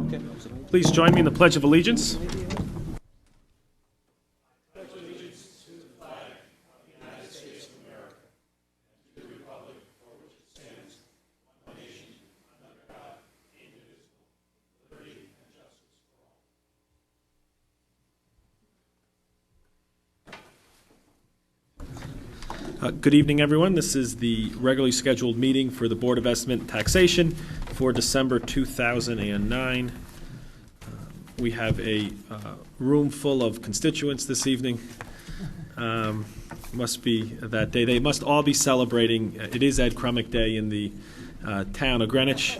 Okay. Please join me in the Pledge of Allegiance. Good evening, everyone. This is the regularly scheduled meeting for the Board of Estimate and Taxation for December 2009. We have a room full of constituents this evening. Must be that day. They must all be celebrating. It is Ed Crummick Day in the town of Greenwich.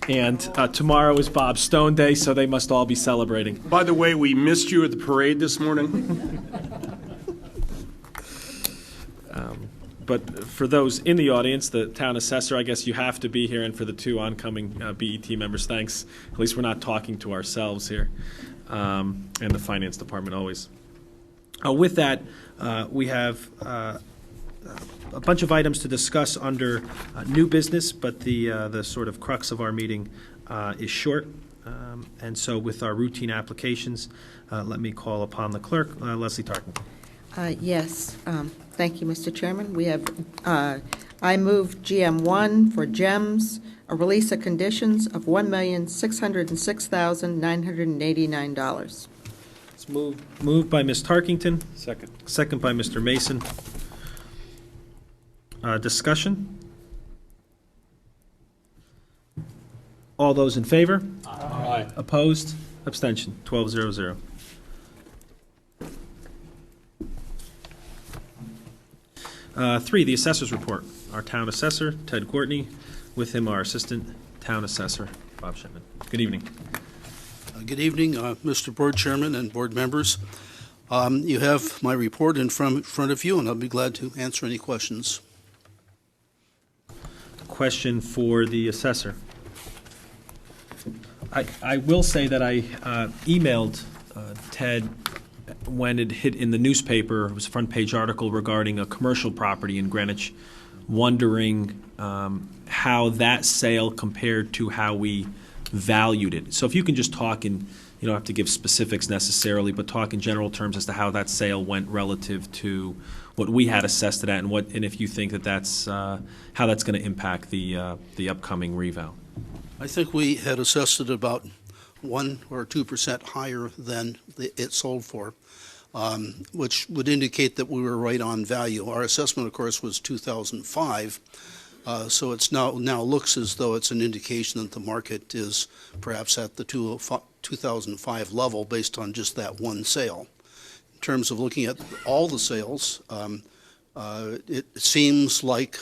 And tomorrow is Bob Stone Day, so they must all be celebrating. By the way, we missed you at the parade this morning. But for those in the audience, the town assessor, I guess you have to be here, and for the two oncoming BET members, thanks. At least we're not talking to ourselves here, and the finance department always. With that, we have a bunch of items to discuss under new business, but the sort of crux of our meeting is short. And so with our routine applications, let me call upon the clerk, Leslie Tarkington. Yes. Thank you, Mr. Chairman. We have, I move GM1 for GEMS, a release of conditions of $1,606,989. It's moved by Ms. Tarkington. Second. Second by Mr. Mason. Discussion? All those in favor? Aye. Opposed? Abstention? 12-0-0. Three, the assessor's report. Our town assessor, Ted Courtney. With him, our assistant town assessor, Bob Shipman. Good evening. Good evening, Mr. Board Chairman and board members. You have my report in front of you, and I'll be glad to answer any questions. Question for the assessor. I will say that I emailed Ted when it hit in the newspaper. It was a front page article regarding a commercial property in Greenwich, wondering how that sale compared to how we valued it. So if you can just talk, and you don't have to give specifics necessarily, but talk in general terms as to how that sale went relative to what we had assessed it at, and if you think that that's how that's going to impact the upcoming reval. I think we had assessed it about 1 or 2% higher than it sold for, which would indicate that we were right on value. Our assessment, of course, was 2005, so it's now looks as though it's an indication that the market is perhaps at the 2005 level based on just that one sale. In terms of looking at all the sales, it seems like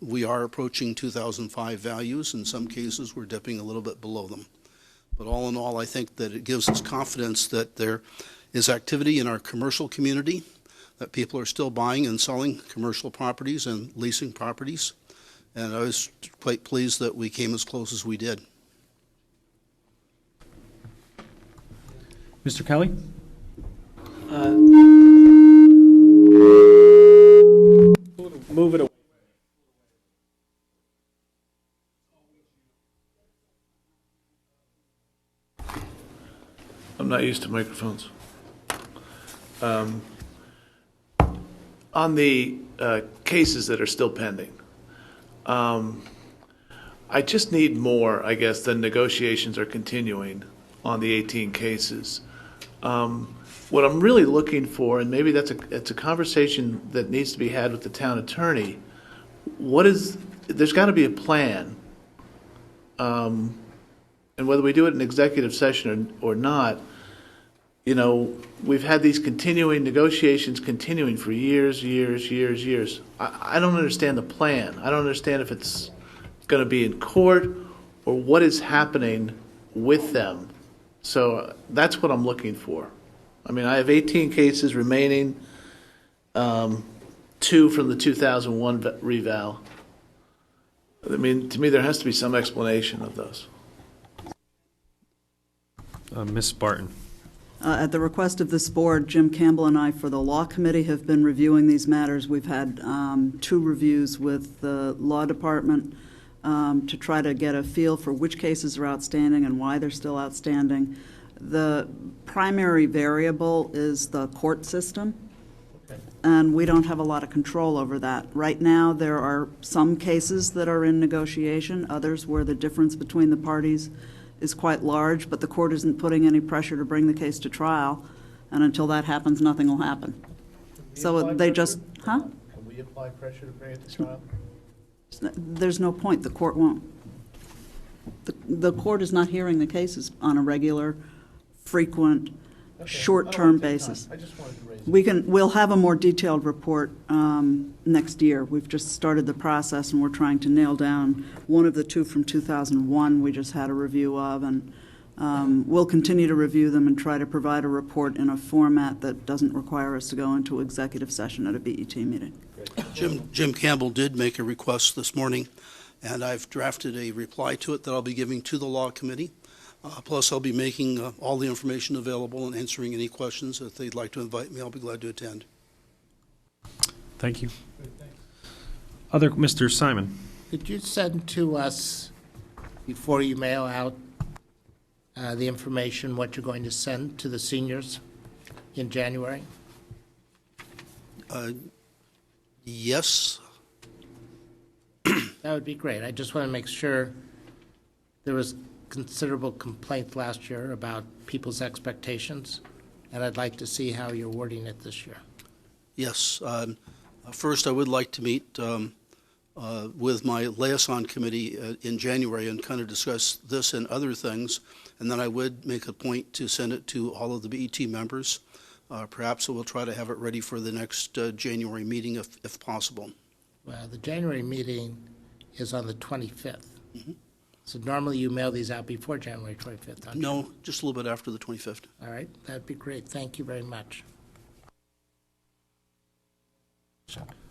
we are approaching 2005 values. In some cases, we're dipping a little bit below them. But all in all, I think that it gives us confidence that there is activity in our commercial community, that people are still buying and selling commercial properties and leasing properties. And I was quite pleased that we came as close as we did. Mr. Kelly? Move it away. I'm not used to microphones. On the cases that are still pending, I just need more, I guess, than negotiations are continuing on the 18 cases. What I'm really looking for, and maybe it's a conversation that needs to be had with the town attorney, there's got to be a plan. And whether we do it in executive session or not, you know, we've had these continuing negotiations continuing for years. I don't understand the plan. I don't understand if it's going to be in court or what is happening with them. So that's what I'm looking for. I mean, I have 18 cases remaining, 2 from the 2001 reval. I mean, to me, there has to be some explanation of those. Ms. Barton. At the request of this board, Jim Campbell and I, for the Law Committee, have been reviewing these matters. We've had 2 reviews with the Law Department to try to get a feel for which cases are outstanding and why they're still outstanding. The primary variable is the court system, and we don't have a lot of control over that. Right now, there are some cases that are in negotiation, others where the difference between the parties is quite large, but the court isn't putting any pressure to bring the case to trial, and until that happens, nothing will happen. So they just, huh? Can we apply pressure to bring it to trial? There's no point, the court won't. The court is not hearing the cases on a regular, frequent, short-term basis. I just wanted to raise it. We'll have a more detailed report next year. We've just started the process, and we're trying to nail down one of the two from 2001 we just had a review of, and we'll continue to review them and try to provide a report in a format that doesn't require us to go into executive session at a BET meeting. Jim Campbell did make a request this morning, and I've drafted a reply to it that I'll be giving to the Law Committee. Plus, I'll be making all the information available and answering any questions. If they'd like to invite me, I'll be glad to attend. Thank you. Other, Mr. Simon? Could you send to us, before you mail out the information, what you're going to send to the seniors in January? Yes. That would be great. I just want to make sure. There was considerable complaint last year about people's expectations, and I'd like to see how you're wording it this year. Yes. First, I would like to meet with my liaison committee in January and kind of discuss this and other things, and then I would make a point to send it to all of the BET members. Perhaps we'll try to have it ready for the next January meeting if possible. Well, the January meeting is on the 25th. Mm-hmm. So normally you mail these out before January 25th, don't you? No, just a little bit after the 25th. All right, that'd be great. Thank you very much.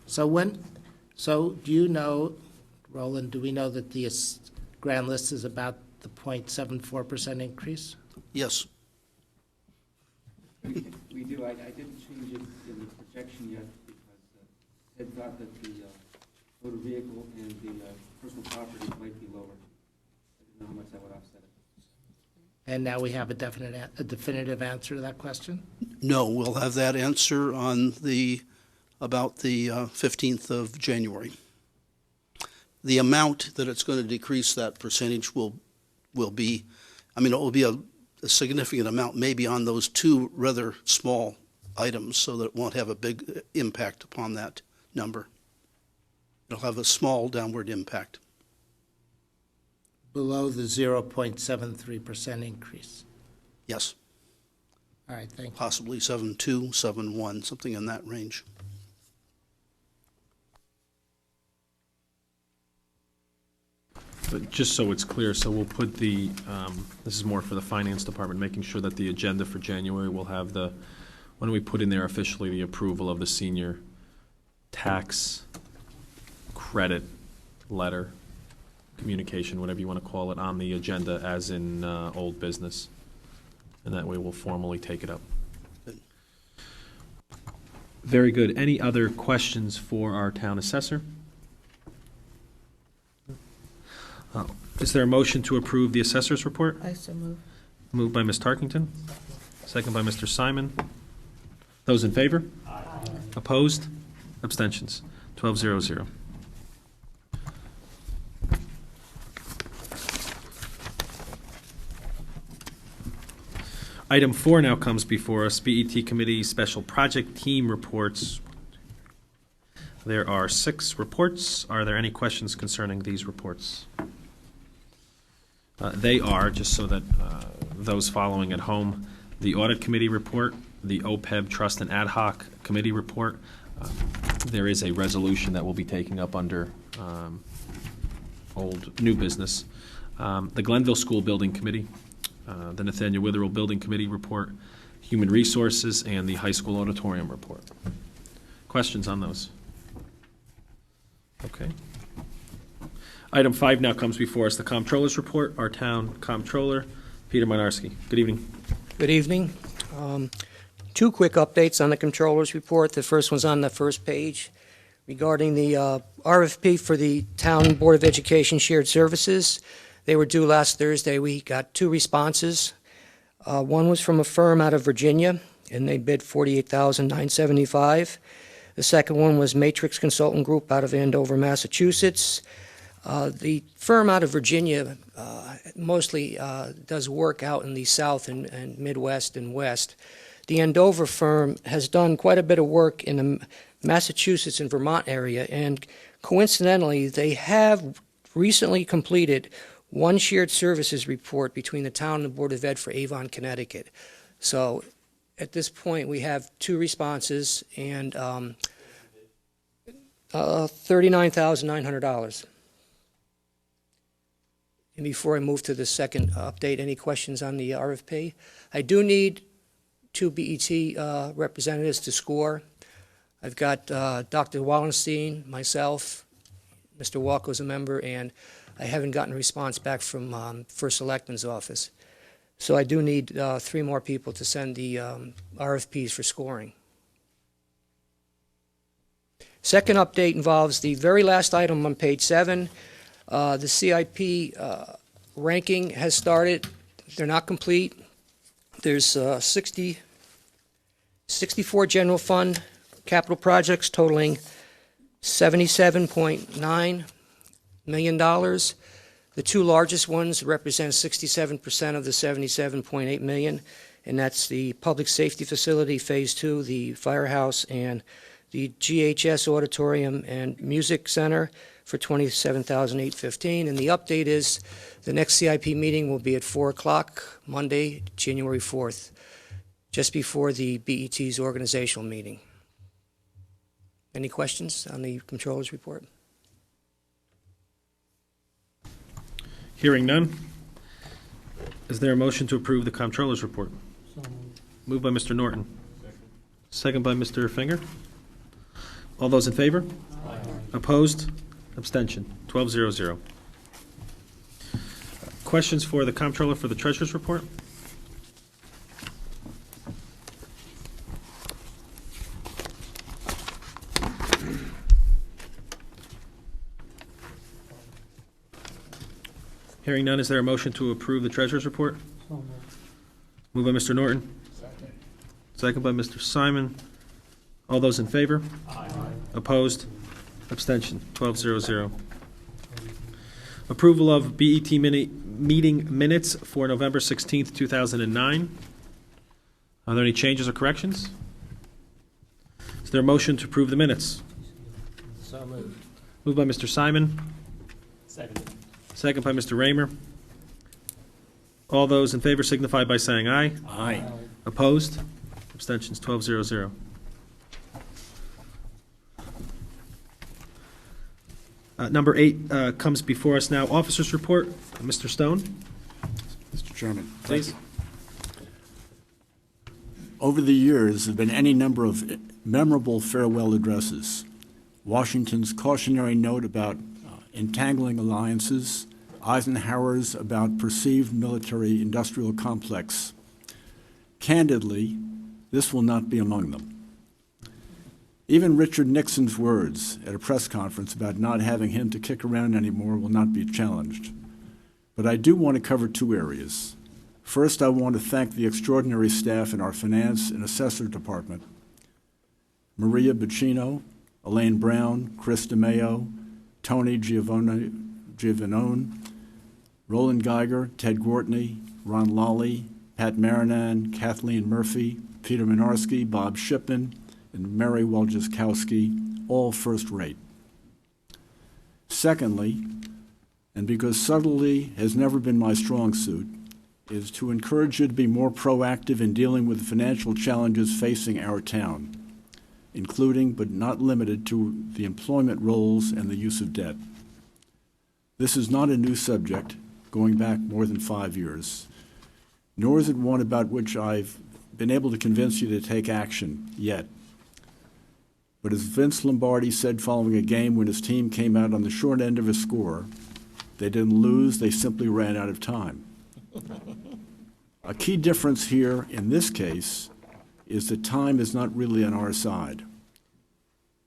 So do you know, Roland, do we know that the grand list is about the 0.74% increase? Yes. We do. I didn't change it in the projection yet because Ed thought that the motor vehicle and the personal property might be lower. I didn't know how much that would offset it. And now we have a definitive answer to that question? No, we'll have that answer on about the 15th of January. The amount that it's going to decrease that percentage will be, it will be a significant amount, maybe on those two rather small items, so that it won't have a big impact upon that number. It'll have a small downward impact. Below the 0.73% increase? Yes. All right, thank you. Possibly 7.2, 7.1, something in that range. But just so it's clear, so we'll put this is more for the finance department, making sure that the agenda for January will have when do we put in there officially the approval of the senior tax credit letter, communication, whatever you want to call it, on the agenda as in old business. And that way we'll formally take it up. Good. Very good. Any other questions for our town assessor? Is there a motion to approve the assessor's report? I so move. Moved by Ms. Tarkington, second by Mr. Simon. Those in favor? Aye. Opposed? Abstentions? 12-0-0. Item 4 now comes before us, BET Committee Special Project Team Reports. There are 6 reports. Are there any questions concerning these reports? They are, just so that those following at home, the Audit Committee report, the OPEB Trust and Ad Hoc Committee report. There is a resolution that we'll be taking up under new business. The Glenville School Building Committee, the Nathaniel Witherell Building Committee report, Human Resources, and the High School Auditorium report. Questions on those? Okay. Item 5 now comes before us, the Comptroller's report. Our town comptroller, Peter Mynarski. Good evening. Good evening. 2 quick updates on the Comptroller's report. The first one's on the first page. regarding the RFP for the Town Board of Education Shared Services. They were due last Thursday. We got 2 responses. One was from a firm out of Virginia, and they bid $48,975. The second one was Matrix Consultant Group out of Andover, Massachusetts. The firm out of Virginia mostly does work out in the South and Midwest and West. The Andover firm has done quite a bit of work in the Massachusetts and Vermont area, and coincidentally, they have recently completed one shared services report between the town and the Board of Ed for Avon, Connecticut. So at this point, we have 2 responses and $39,900. And before I move to the second update, any questions on the RFP? I do need 2 BET representatives to score. I've got Dr. Wallenstein, myself, Mr. Walko's a member, and I haven't gotten a response back from First Selectman's office. So I do need 3 more people to send the RFPs for scoring. Second update involves the very last item on page 7. The CIP ranking has started. They're not complete. There's 64 general fund capital projects totaling $77.9 million. The 2 largest ones represent 67% of the $77.8 million, and that's the Public Safety Facility Phase 2, the Firehouse, and the GHS Auditorium and Music Center for $27,815. And the update is the next CIP meeting will be at 4 o'clock, Monday, January 4th, just before the BET's organizational meeting. Any questions on the Controller's report? Hearing none. Is there a motion to approve the Comptroller's report? Moved by Mr. Norton. Second by Mr. Finger. All those in favor? Aye. Opposed? Abstention. 12-0-0. Questions for the Comptroller for the Treasurer's report? Hearing none, is there a motion to approve the Treasurer's report? Moved by Mr. Norton. Second by Mr. Simon. All those in favor? Aye. Opposed? Abstention. 12-0-0. Approval of BET meeting minutes for November 16th, 2009. Are there any changes or corrections? Is there a motion to approve the minutes? So moved. Moved by Mr. Simon. Seconded. Second by Mr. Raymer. All those in favor signify by saying aye. Aye. Opposed? Abstentions. 12-0-0. Number 8 comes before us now. Officers' report. Mr. Stone, Mr. Chairman. please. Over the years, there have been any number of memorable farewell addresses. Washington's cautionary note about entangling alliances, Eisenhower's about perceived military-industrial complex. Candidly, this will not be among them. Even Richard Nixon's words at a press conference about not having him to kick around anymore will not be challenged. But I do want to cover 2 areas. First, I want to thank the extraordinary staff in our finance and assessor department. Maria Buccino, Elaine Brown, Chris DeMeo, Tony Giovanone, Roland Geiger, Ted Gortney, Ron Lawley, Pat Marinan, Kathleen Murphy, Peter Minarski, Bob Shipman, and Mary Wojciechowski, all first rate. Secondly, and because subtlety has never been my strong suit, is to encourage you to be more proactive in dealing with the financial challenges facing our town, including but not limited to the employment roles and the use of debt. This is not a new subject, going back more than 5 years, nor is it one about which I've been able to convince you to take action yet. But as Vince Lombardi said following a game when his team came out on the short end of a score, they didn't lose, they simply ran out of time. A key difference here in this case is that time is not really on our side.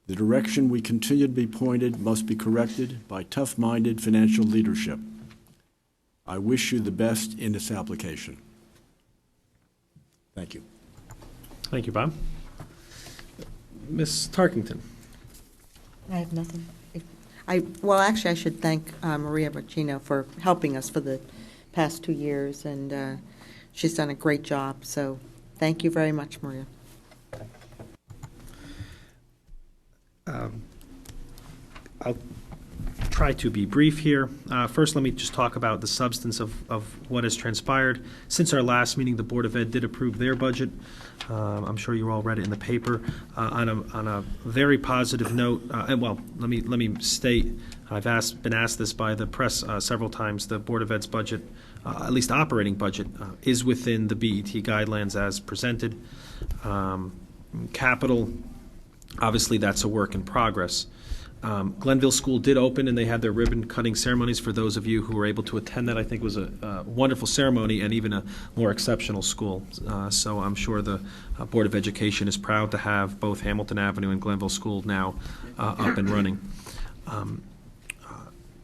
The direction we continue to be pointed must be corrected by tough-minded financial leadership. I wish you the best in this application. Thank you. Thank you, Bob. Ms. Tarkington. I have nothing. Well, actually, I should thank Maria Bocchino for helping us for the past 2 years, and she's done a great job, so thank you very much, Maria. I'll try to be brief here. First, let me just talk about the substance of what has transpired. Since our last meeting, the Board of Ed did approve their budget. I'm sure you all read it in the paper. On a very positive note, and well, let me state, I've been asked this by the press several times. The Board of Ed's budget, at least operating budget, is within the BET guidelines as presented. Capital, obviously, that's a work in progress. Glenville School did open, and they had their ribbon-cutting ceremonies. For those of you who were able to attend that, I think it was a wonderful ceremony and even a more exceptional school. So I'm sure the Board of Education is proud to have both Hamilton Avenue and Glenville School now up and running.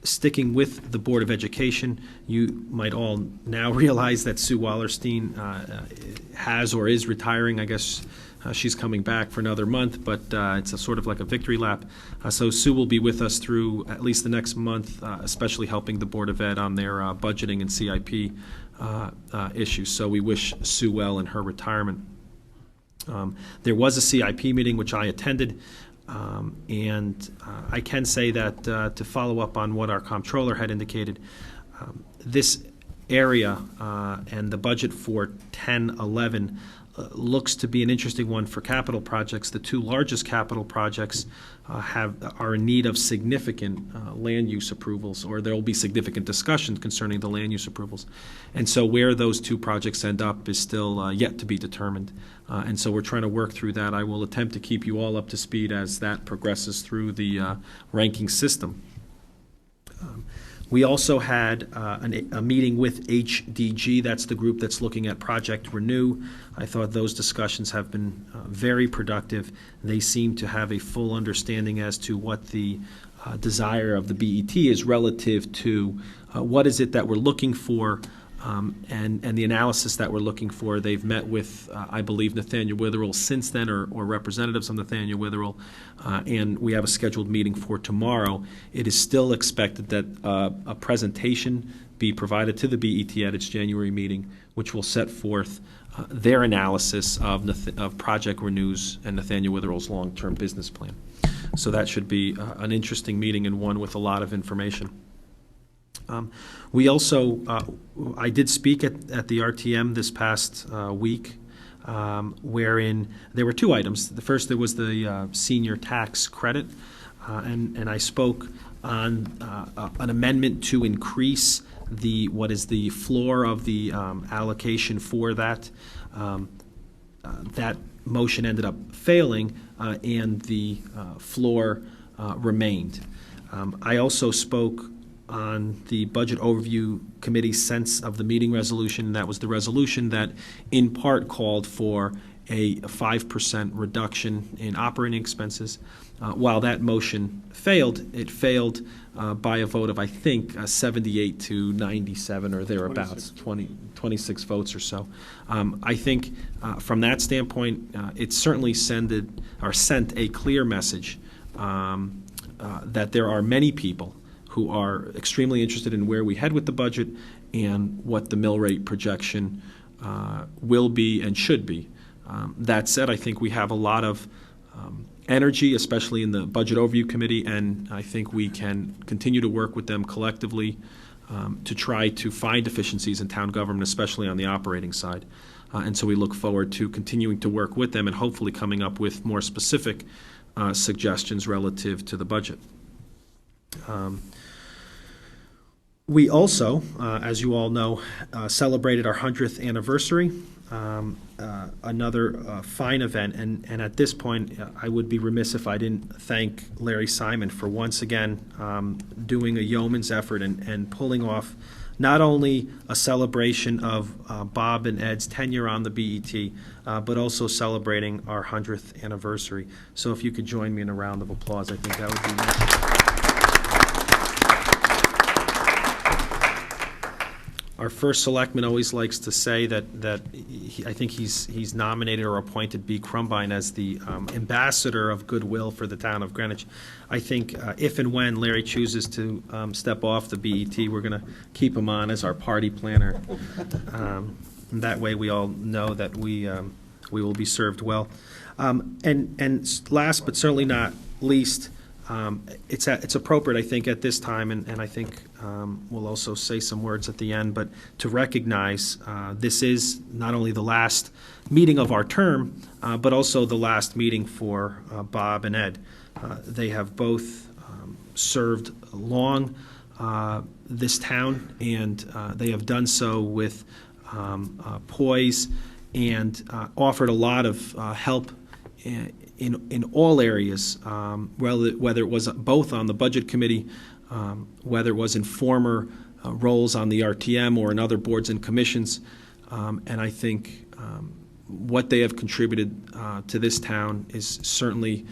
Sticking with the Board of Education, you might all now realize that Sue Wallerstein has or is retiring. I guess she's coming back for another month, but it's a sort of like a victory lap. So Sue will be with us through at least the next month, especially helping the Board of Ed on their budgeting and CIP issues. So we wish Sue well in her retirement. There was a CIP meeting which I attended. And I can say that to follow up on what our comptroller had indicated, this area and the budget for 10-11 looks to be an interesting one for capital projects. The two largest capital projects are in need of significant land use approvals, or there will be significant discussion concerning the land use approvals. And so where those two projects end up is still yet to be determined. And so we're trying to work through that. I will attempt to keep you all up to speed as that progresses through the ranking system. We also had a meeting with HDG. That's the group that's looking at Project Renew. I thought those discussions have been very productive. They seem to have a full understanding as to what the desire of the BET is relative to what is it that we're looking for, and the analysis that we're looking for. They've met with, I believe, Nathaniel Witherell since then, or representatives of Nathaniel Witherell, and we have a scheduled meeting for tomorrow. It is still expected that a presentation be provided to the BET at its January meeting, which will set forth their analysis of Project Renew's and Nathaniel Witherell's long-term business plan. So that should be an interesting meeting and one with a lot of information. We also, I did speak at the RTM this past week, wherein there were two items. The first, there was the senior tax credit, and I spoke on an amendment to increase what is the floor of the allocation for that. That motion ended up failing, and the floor remained. I also spoke on the Budget Overview Committee's sense of the meeting resolution. That was the resolution that in part called for a 5% reduction in operating expenses. While that motion failed, it failed by a vote of, I think, 78 to 97 or thereabouts, 26 votes or so. I think from that standpoint, it certainly sent a clear message that there are many people who are extremely interested in where we head with the budget and what the mill rate projection will be and should be. That said, I think we have a lot of energy, especially in the Budget Overview Committee, and I think we can continue to work with them collectively to try to find efficiencies in town government, especially on the operating side. And so we look forward to continuing to work with them and hopefully coming up with more specific suggestions relative to the budget. We also, as you all know, celebrated our 100th anniversary, another fine event. And at this point, I would be remiss if I didn't thank Larry Simon for once again doing a yeoman's effort and pulling off not only a celebration of Bob and Ed's tenure on the BET, but also celebrating our 100th anniversary. So if you could join me in a round of applause, I think that would be nice. Our first selectman always likes to say that I think he's nominated or appointed B. Crumbine as the ambassador of goodwill for the town of Greenwich. I think if and when Larry chooses to step off the BET, we're going to keep him on as our party planner. And that way we all know that we will be served well. And last but certainly not least, it's appropriate, I think, at this time, and I think we'll also say some words at the end, but to recognize this is not only the last meeting of our term, but also the last meeting for Bob and Ed. They have both served long this town, and they have done so with poise and offered a lot of help in all areas, whether it was both on the Budget Committee, whether it was in former roles on the RTM or in other boards and commissions. And I think what they have contributed to this town is certainly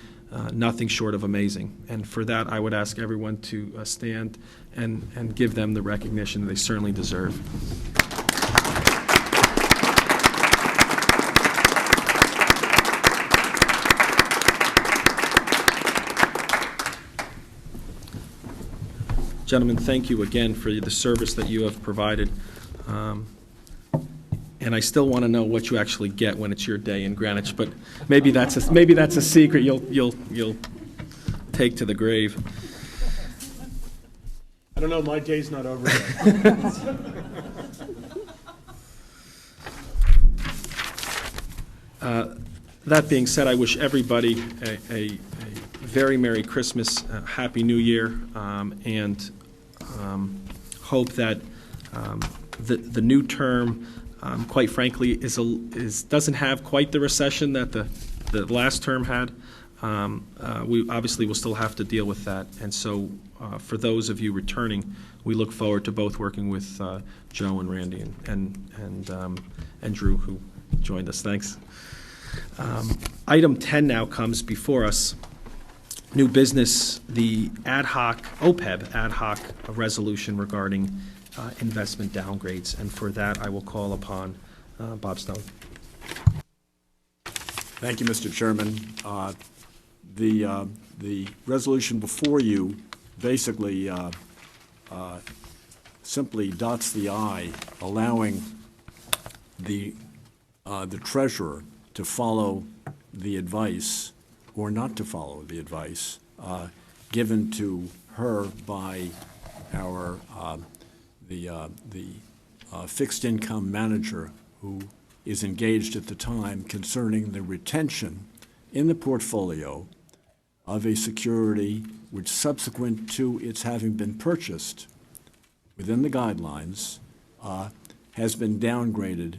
nothing short of amazing. And for that, I would ask everyone to stand and give them the recognition that they certainly deserve. Gentlemen, thank you again for the service that you have provided. And I still want to know what you actually get when it's your day in Greenwich, but maybe that's a secret you'll take to the grave. I don't know, my day's not over yet. That being said, I wish everybody a very Merry Christmas, Happy New Year, and hope that the new term, quite frankly, doesn't have quite the recession that the last term had. We obviously will still have to deal with that, and so for those of you returning, we look forward to both working with Joe and Randy and Drew, who joined us. Thanks. Item 10 now comes before us. New business, the OPEB ad hoc resolution regarding investment downgrades. And for that, I will call upon Bob Stone. Thank you, Mr. Chairman. The resolution before you basically simply dots the I, allowing the treasurer to follow the advice or not to follow the advice given to her by our the fixed income manager who is engaged at the time concerning the retention in the portfolio of a security which, subsequent to its having been purchased within the guidelines, has been downgraded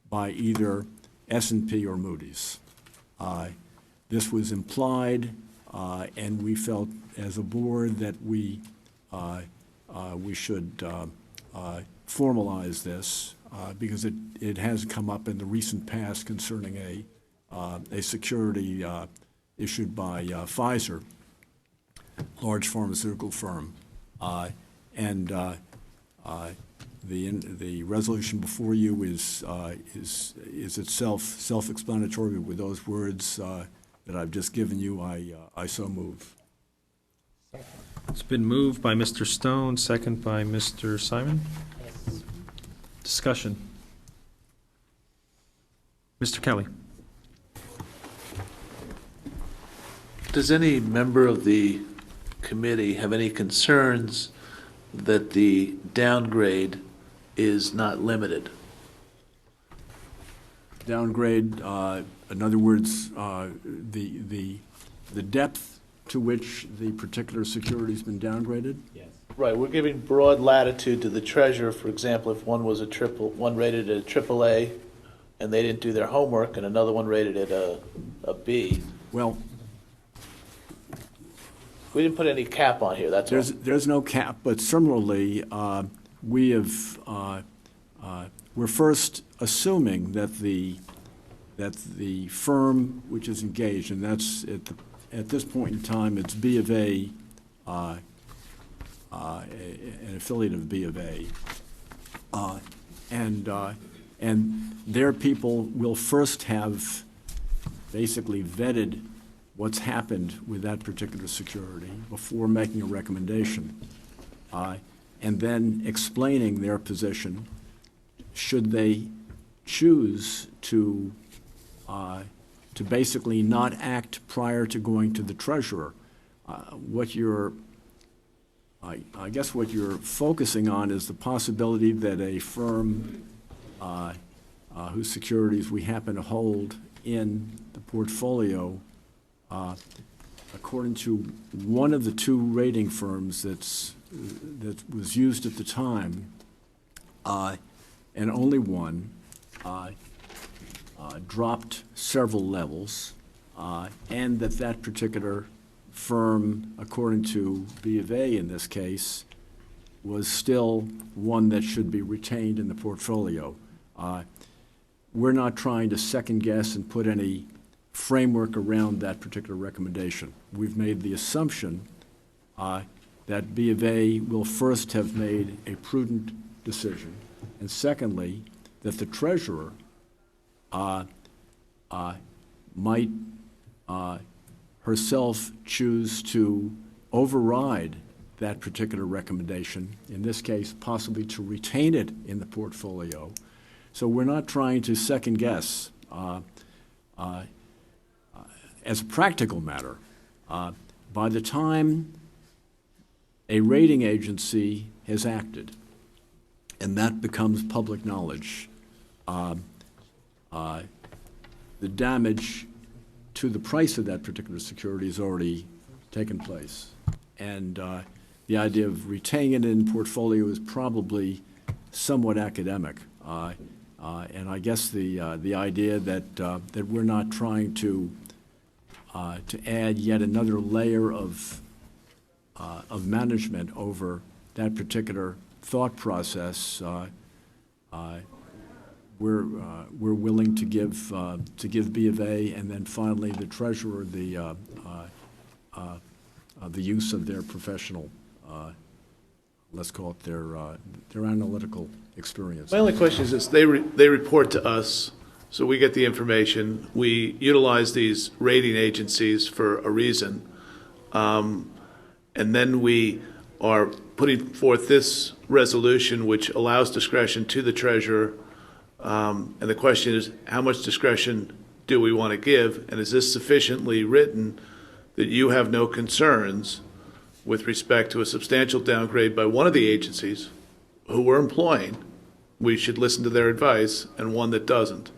by either S&P or Moody's. This was implied, and we felt as a board that we should formalize this because it has come up in the recent past concerning a security issued by Pfizer, large pharmaceutical firm, and the resolution before you is itself self-explanatory. With those words that I've just given you, I so move. It's been moved by Mr. Stone, second by Mr. Simon. Discussion. Mr. Kelly. Does any member of the committee have any concerns that the downgrade is not limited? Downgrade, in other words, the depth to which the particular security's been downgraded? Yes. Right, we're giving broad latitude to the treasurer. For example, if one was one rated at a AAA and they didn't do their homework, and another one rated at a B. Well, We didn't put any cap on here, that's all. there's no cap, but similarly, we have, we're first assuming that the firm which is engaged, and that's at this point in time, it's B of A, an affiliate of B of A, and their people will first have basically vetted what's happened with that particular security before making a recommendation, and then explaining their position should they choose to basically not act prior to going to the treasurer. I guess what you're focusing on is the possibility that a firm whose securities we happen to hold in the portfolio, according to one of the two rating firms that was used at the time, and only one, dropped several levels, and that particular firm, according to B of A in this case, was still one that should be retained in the portfolio. We're not trying to second guess and put any framework around that particular recommendation. We've made the assumption that B of A will first have made a prudent decision, and secondly, that the treasurer might herself choose to override that particular recommendation, in this case, possibly to retain it in the portfolio. So we're not trying to second guess. As a practical matter, by the time a rating agency has acted, and that becomes public knowledge, the damage to the price of that particular security has already taken place. And the idea of retaining it in portfolio is probably somewhat academic. And I guess the idea that we're not trying to add yet another layer of management over that particular thought process, we're willing to give B of A and then finally the treasurer the use of their professional, let's call it their analytical experience. My only question is this: they report to us, so we get the information. We utilize these rating agencies for a reason, and then we are putting forth this resolution, which allows discretion to the treasurer. And the question is, how much discretion do we want to give? And is this sufficiently written that you have no concerns with respect to a substantial downgrade by one of the agencies who we're employing? We should listen to their advice, and one that doesn't.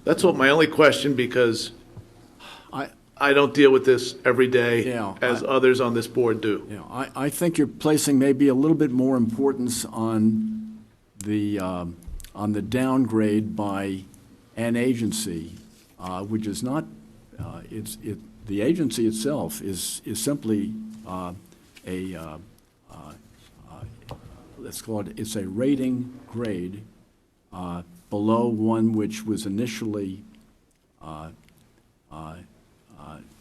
That's what my only question, because I don't deal with this every day as others on this board do. Yeah, I think you're placing maybe a little bit more importance on the downgrade by an agency, which is not, the agency itself is simply let's call it, it's a rating grade below one which was initially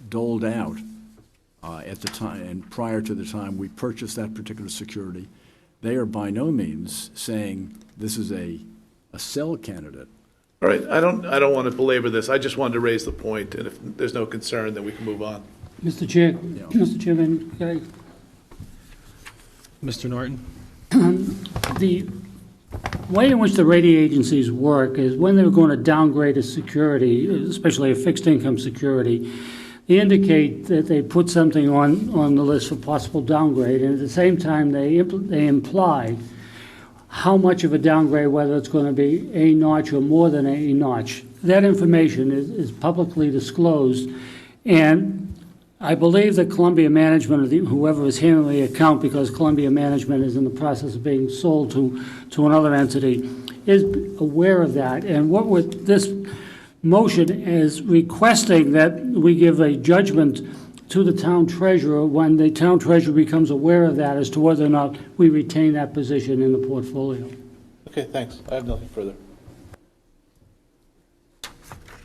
doled out at the time and prior to the time we purchased that particular security. They are by no means saying this is a sell candidate. All right, I don't want to belabor this. I just wanted to raise the point, and if there's no concern, then we can move on. Mr. Chair, Mr. Chairman, can Mr. Norton? the way in which the rating agencies work is when they're going to downgrade a security, especially a fixed income security, they indicate that they put something on the list for possible downgrade, and at the same time they imply how much of a downgrade, whether it's going to be a notch or more than a notch. That information is publicly disclosed, and I believe that Columbia Management, or whoever is handling the account, because Columbia Management is in the process of being sold to another entity, is aware of that. And what with this motion is requesting that we give a judgment to the town treasurer when the town treasurer becomes aware of that as to whether or not we retain that position in the portfolio. Okay, thanks. I have nothing further.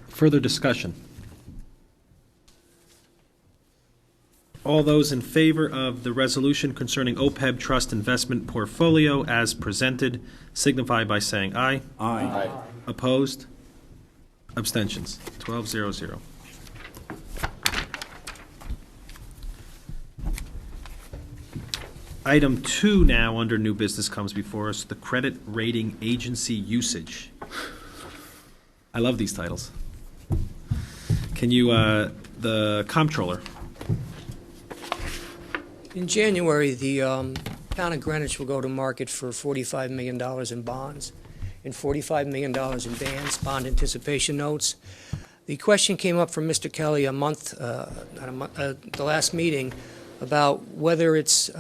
Further discussion? All those in favor of the resolution concerning OPEB trust investment portfolio as presented signify by saying aye. Aye. Opposed? Abstentions? 12-0-0. Item 2 now under new business comes before us, the credit rating agency usage. I love these titles. Can you, the comptroller? In January, the town of Greenwich will go to market for $45 million in bonds and $45 million in bond anticipation notes. The question came up from Mr. Kelly the last meeting, about whether it's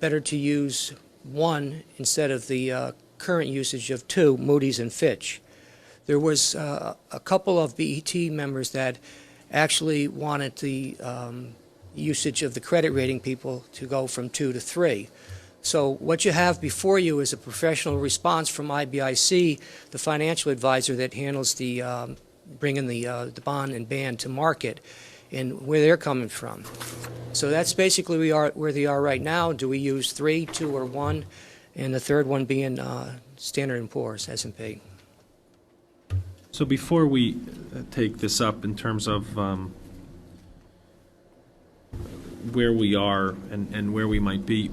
better to use one instead of the current usage of two, Moody's and Fitch. There was a couple of BET members that actually wanted the usage of the credit rating people to go from 2 to 3. So what you have before you is a professional response from IBIC, the financial advisor that handles the bringing the bond and band to market, and where they're coming from. So that's basically where they are right now. Do we use 3, 2, or 1, and the third one being Standard & Poor's, S&P. So before we take this up in terms of where we are and where we might be,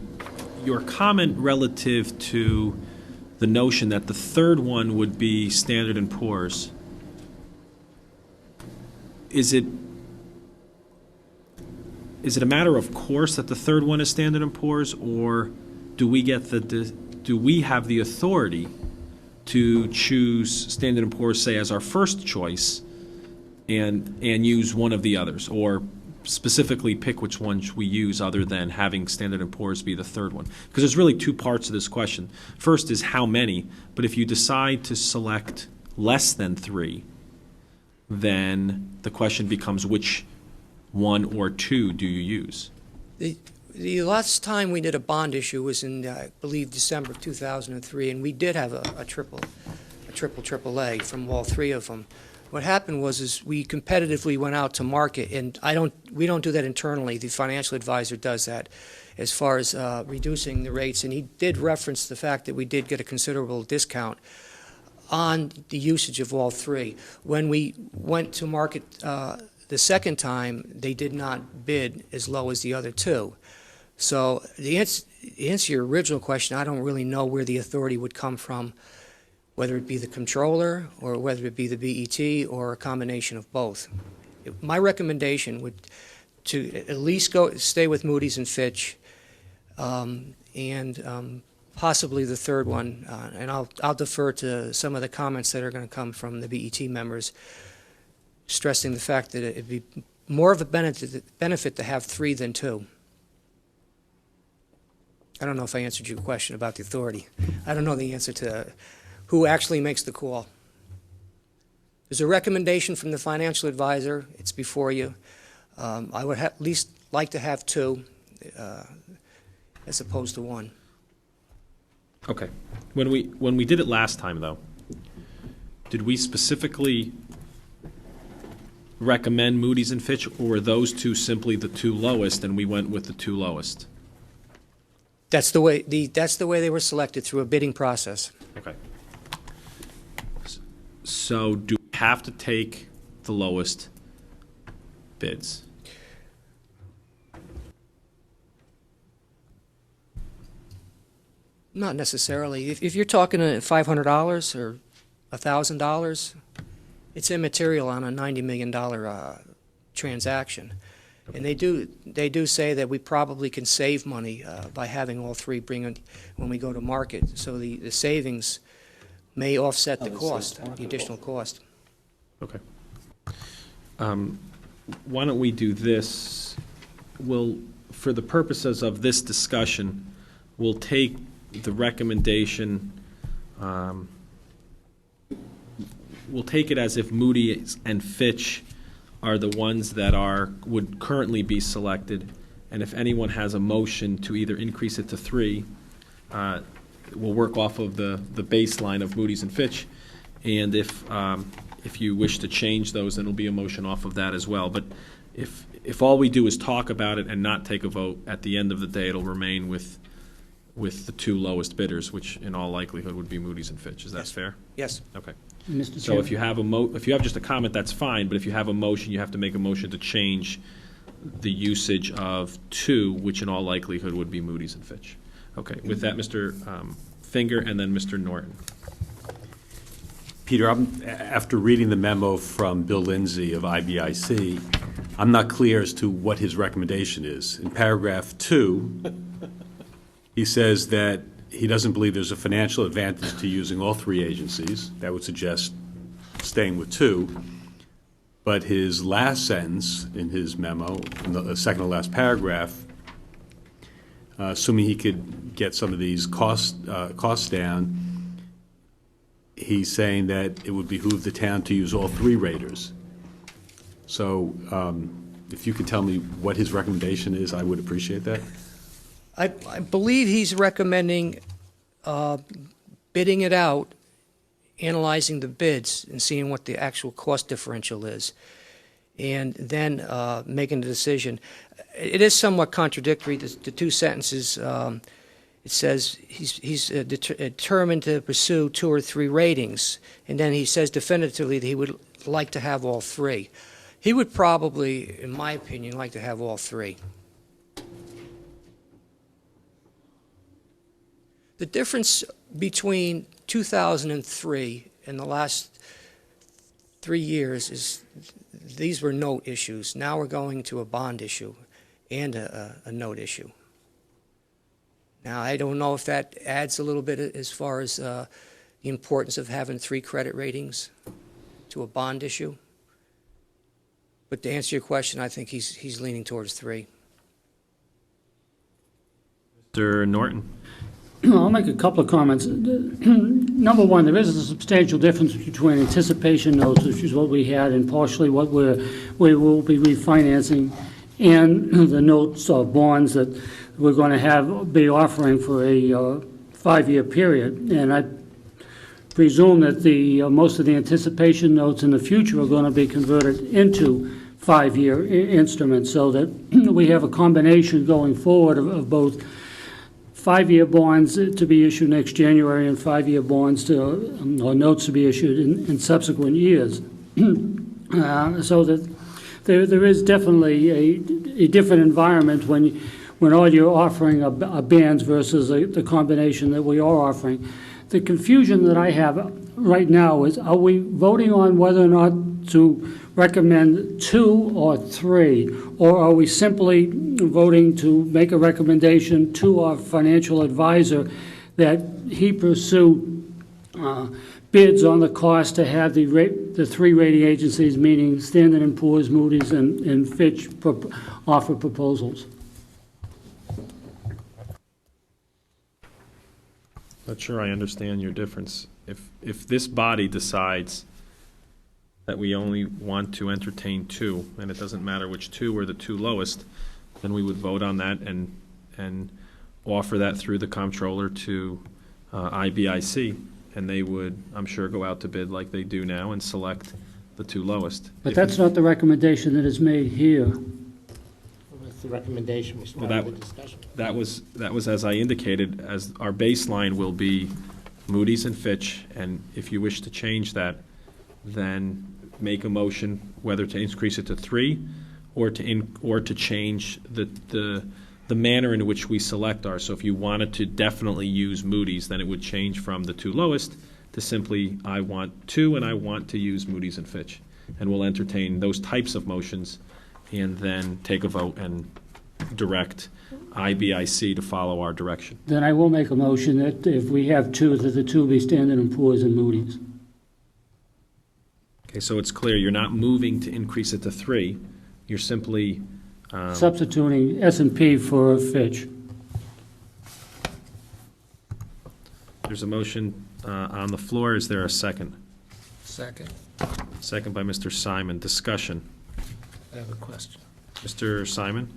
your comment relative to the notion that the third one would be Standard & Poor's, is it a matter of course that the third one is Standard & Poor's, or do we have the authority to choose Standard & Poor's, say, as our first choice and use one of the others, or specifically pick which ones we use other than having Standard & Poor's be the third one? Because there's really two parts to this question. First is how many, but if you decide to select less than 3, then the question becomes which 1 or 2 do you use? The last time we did a bond issue was in, I believe, December of 2003, and we did have a triple AAA from all 3 of them. What happened was we competitively went out to market, and we don't do that internally. The financial advisor does that as far as reducing the rates, and he did reference the fact that we did get a considerable discount on the usage of all 3. When we went to market the second time, they did not bid as low as the other 2. So the answer your original question, I don't really know where the authority would come from, whether it be the controller or whether it be the BET or a combination of both. My recommendation would to at least stay with Moody's and Fitch, and possibly the third one. And I'll defer to some of the comments that are going to come from the BET members, stressing the fact that it'd be more of a benefit to have 3 than 2. I don't know if I answered your question about the authority. I don't know the answer to who actually makes the call. There's a recommendation from the financial advisor. It's before you. I would at least like to have 2 as opposed to 1. Okay. When we did it last time, though, did we specifically recommend Moody's and Fitch, or were those 2 simply the 2 lowest, and we went with the 2 lowest? That's the way they were selected, through a bidding process. Okay. So do we have to take the lowest bids? Not necessarily. If you're talking $500 or $1,000, it's immaterial on a $90 million transaction. And they do say that we probably can save money by having all 3 bring in when we go to market. So the savings may offset the cost, the additional cost. Okay. Why don't we do this? For the purposes of this discussion, we'll take the recommendation, we'll take it as if Moody's and Fitch are the ones that would currently be selected. And if anyone has a motion to either increase it to 3, we'll work off of the baseline of Moody's and Fitch. And if you wish to change those, then it'll be a motion off of that as well. But if all we do is talk about it and not take a vote, at the end of the day, it'll remain with the 2 lowest bidders, which in all likelihood would be Moody's and Fitch. Is that fair? Yes. Okay. Mr. So Chair. if you have just a comment, that's fine, but if you have a motion, you have to make a motion to change the usage of 2, which in all likelihood would be Moody's and Fitch. Okay, with that, Mr. Finger, and then Mr. Norton. Peter, after reading the memo from Bill Lindsay of IBIC, I'm not clear as to what his recommendation is. In paragraph 2, he says that he doesn't believe there's a financial advantage to using all 3 agencies. That would suggest staying with 2. But his last sentence in his memo, in the second to last paragraph, assuming he could get some of these costs down, he's saying that it would behoove the town to use all 3 raters. So if you could tell me what his recommendation is, I would appreciate that. I believe he's recommending bidding it out, analyzing the bids, and seeing what the actual cost differential is, and then making the decision. It is somewhat contradictory, the 2 sentences. It says he's determined to pursue 2 or 3 ratings, and then he says definitively that he would like to have all 3. He would probably, in my opinion, like to have all 3. The difference between 2003 and the last 3 years is these were note issues. Now we're going to a bond issue and a note issue. Now, I don't know if that adds a little bit as far as the importance of having 3 credit ratings to a bond issue. But to answer your question, I think he's leaning towards 3. Mr. Norton. I'll make a couple of comments. Number one, there is a substantial difference between anticipation notes, which is what we had, and partially what we will be refinancing, and the notes or bonds that we're going to be offering for a 5-year period. And I presume that most of the anticipation notes in the future are going to be converted into 5-year instruments, so that we have a combination going forward of both 5-year bonds to be issued next January and 5-year bonds or notes to be issued in subsequent years. So that there is definitely a different environment when all you're offering are bands versus the combination that we are offering. The confusion that I have right now is, are we voting on whether or not to recommend 2 or 3, or are we simply voting to make a recommendation to our financial advisor that he pursue bids on the cost to have the 3 rating agencies, meaning Standard & Poor's, Moody's, and Fitch, offer proposals? Not sure I understand your difference. If this body decides that we only want to entertain 2, and it doesn't matter which 2 are the 2 lowest, then we would vote on that and offer that through the comptroller to IBIC, and they would, I'm sure, go out to bid like they do now and select the 2 lowest. But that's not the recommendation that is made here. That's the recommendation, we Well, started the discussion. That was as I indicated, as our baseline will be Moody's and Fitch, and if you wish to change that, then make a motion whether to increase it to 3 or to change the manner in which we select ours. So if you wanted to definitely use Moody's, then it would change from the 2 lowest to simply, I want 2 and I want to use Moody's and Fitch. And we'll entertain those types of motions and then take a vote and direct IBIC to follow our direction. Then I will make a motion that if we have 2, that the 2 be Standard & Poor's and Moody's. Okay, so it's clear, you're not moving to increase it to 3, you're simply Substituting S&P for Fitch. there's a motion on the floor. Is there a second? Second. Second by Mr. Simon. Discussion. I have a question. Mr. Simon?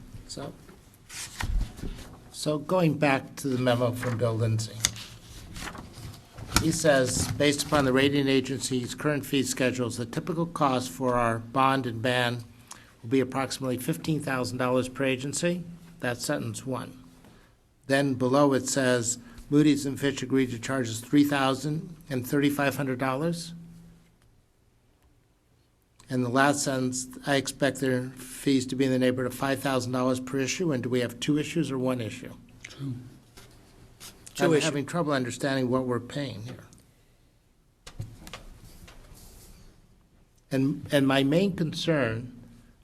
So going back to the memo from Bill Lindsay, he says, based upon the rating agency's current fee schedules, the typical cost for our bond and ban will be approximately $15,000 per agency. That's sentence one. Then below it says, Moody's and Fitch agreed to charge us $3,000 and $3,500. And the last sentence, I expect their fees to be in the neighborhood of $5,000 per issue. And do we have two issues or one issue? Two. I'm issues. having trouble understanding what we're paying here. And my main concern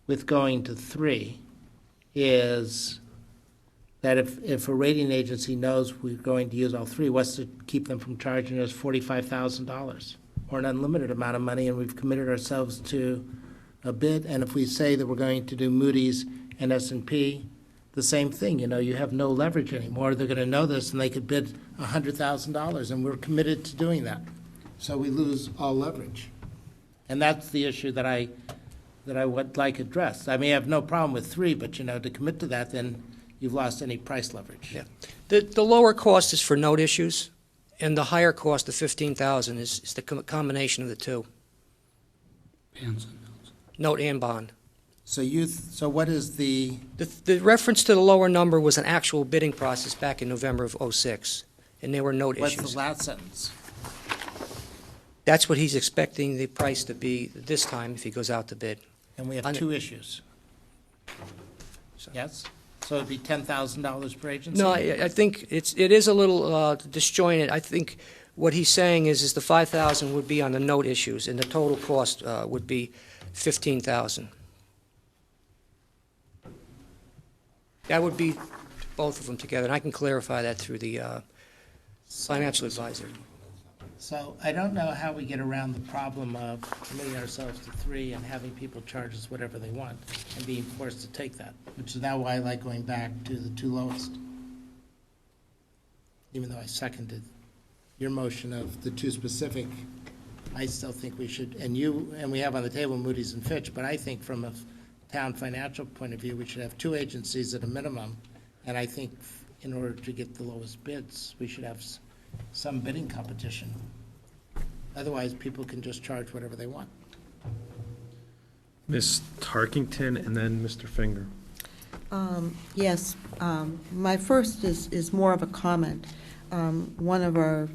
with going to three is that if a rating agency knows we're going to use all three, what's to keep them from charging us $45,000 or an unlimited amount of money, and we've committed ourselves to a bid? And if we say that we're going to do Moody's and S&P, the same thing, you have no leverage anymore. They're going to know this, and they could bid $100,000, and we're committed to doing that. So we lose all leverage. And that's the issue that I would like addressed. I may have no problem with three, but, to commit to that, then you've lost any price leverage. Yeah. The lower cost is for note issues, and the higher cost of $15,000 is the combination of the two, Bands and notes. note and bond. So what is the, The reference to the lower number was an actual bidding process back in November of '06, and there were note what's issues. the last sentence? That's what he's expecting the price to be this time if he goes out to bid. And we have Under- two issues. Yes? So it'd be $10,000 per agency? No, I think it is a little disjointed. I think what he's saying is the $5,000 would be on the note issues, and the total cost would be $15,000. That would be both of them together, and I can clarify that through the financial advisor. So I don't know how we get around the problem of committing ourselves to three and having people charge us whatever they want and being forced to take that, which is now why I like going back to the two lowest. Even though I seconded your motion of the two specific, I still think we should, and we have on the table Moody's and Fitch, but I think from a town financial point of view, we should have two agencies at a minimum. And I think in order to get the lowest bids, we should have some bidding competition. Otherwise, people can just charge whatever they want. Ms. Tarkington and then Mr. Finger. Yes, my first is more of a comment. One of our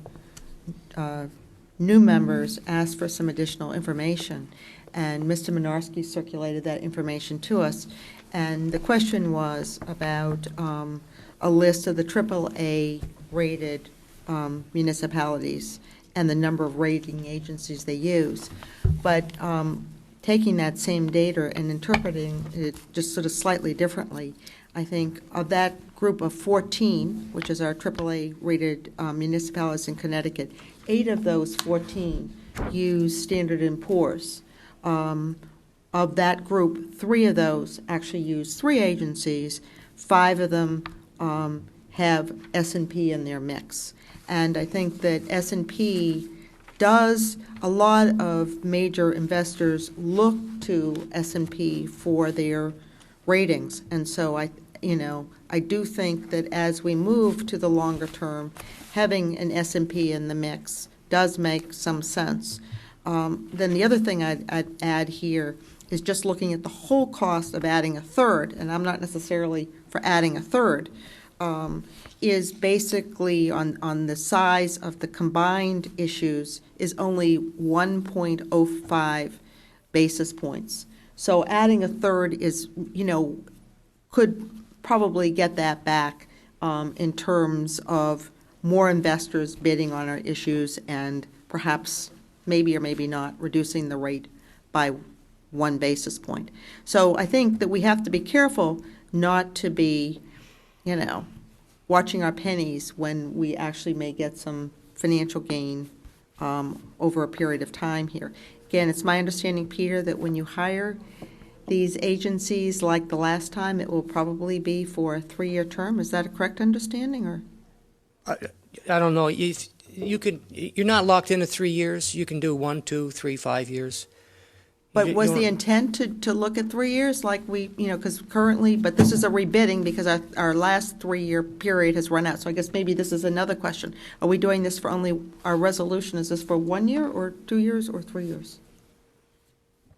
new members asked for some additional information, and Mr. Minarski circulated that information to us. And the question was about a list of the AAA-rated municipalities and the number of rating agencies they use. But taking that same data and interpreting it just sort of slightly differently, I think of that group of 14, which is our AAA-rated municipalities in Connecticut, 8 of those 14 use Standard & Poor's. Of that group, 3 of those actually use 3 agencies. 5 of them have S&P in their mix. And I think that S&P does, a lot of major investors look to S&P for their ratings. And so I do think that as we move to the longer term, having an S&P in the mix does make some sense. Then the other thing I'd add here is just looking at the whole cost of adding a third, and I'm not necessarily for adding a third, is basically on the size of the combined issues is only 1.05 basis points. So adding a third is, could probably get that back in terms of more investors bidding on our issues and perhaps maybe or maybe not reducing the rate by 1 basis point. So I think that we have to be careful not to be, watching our pennies when we actually may get some financial gain over a period of time here. Again, it's my understanding, Peter, that when you hire these agencies like the last time, it will probably be for a 3-year term. Is that a correct understanding, or? I don't know. You're not locked into 3 years. You can do 1, 2, 3, 5 years. But You- was you the want- intent to look at 3 years like we, because currently, but this is a rebidding because our last 3-year period has run out. So I guess maybe this is another question. Are we doing this for only, our resolution, is this for 1 year or 2 years or 3 years?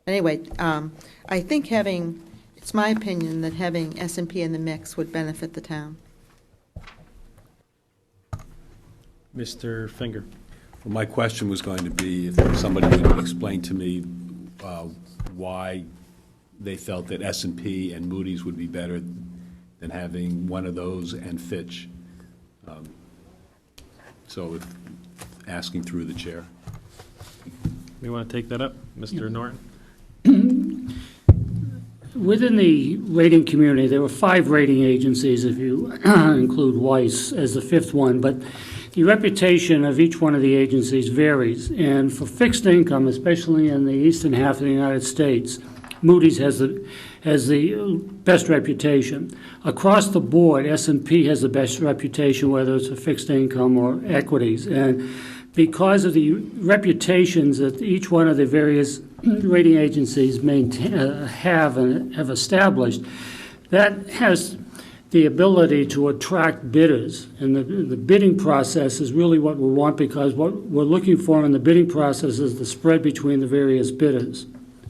Anyway, I think it's my opinion that having S&P in the mix would benefit the town. Mr. Finger. Well, my question was going to be if somebody would explain to me why they felt that S&P and Moody's would be better than having one of those and Fitch. So if asking through the chair. We want to take that up? Mr. Norton? Within the rating community, there were 5 rating agencies, if you include Weiss as the 5th one, but the reputation of each one of the agencies varies. And for fixed income, especially in the eastern half of the United States, Moody's has the best reputation. Across the board, S&P has the best reputation, whether it's for fixed income or equities. And because of the reputations that each one of the various rating agencies have established, that has the ability to attract bidders. And the bidding process is really what we want, because what we're looking for in the bidding process is the spread between the various bidders.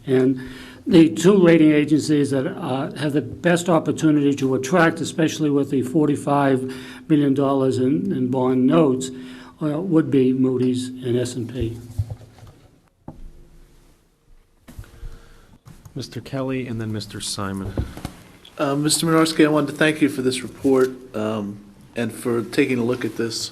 And the 2 rating agencies that have the best opportunity to attract, especially with the $45 million in bond notes, would be Moody's and S&P. Mr. Kelly and then Mr. Simon. Mr. Minarski, I wanted to thank you for this report and for taking a look at this.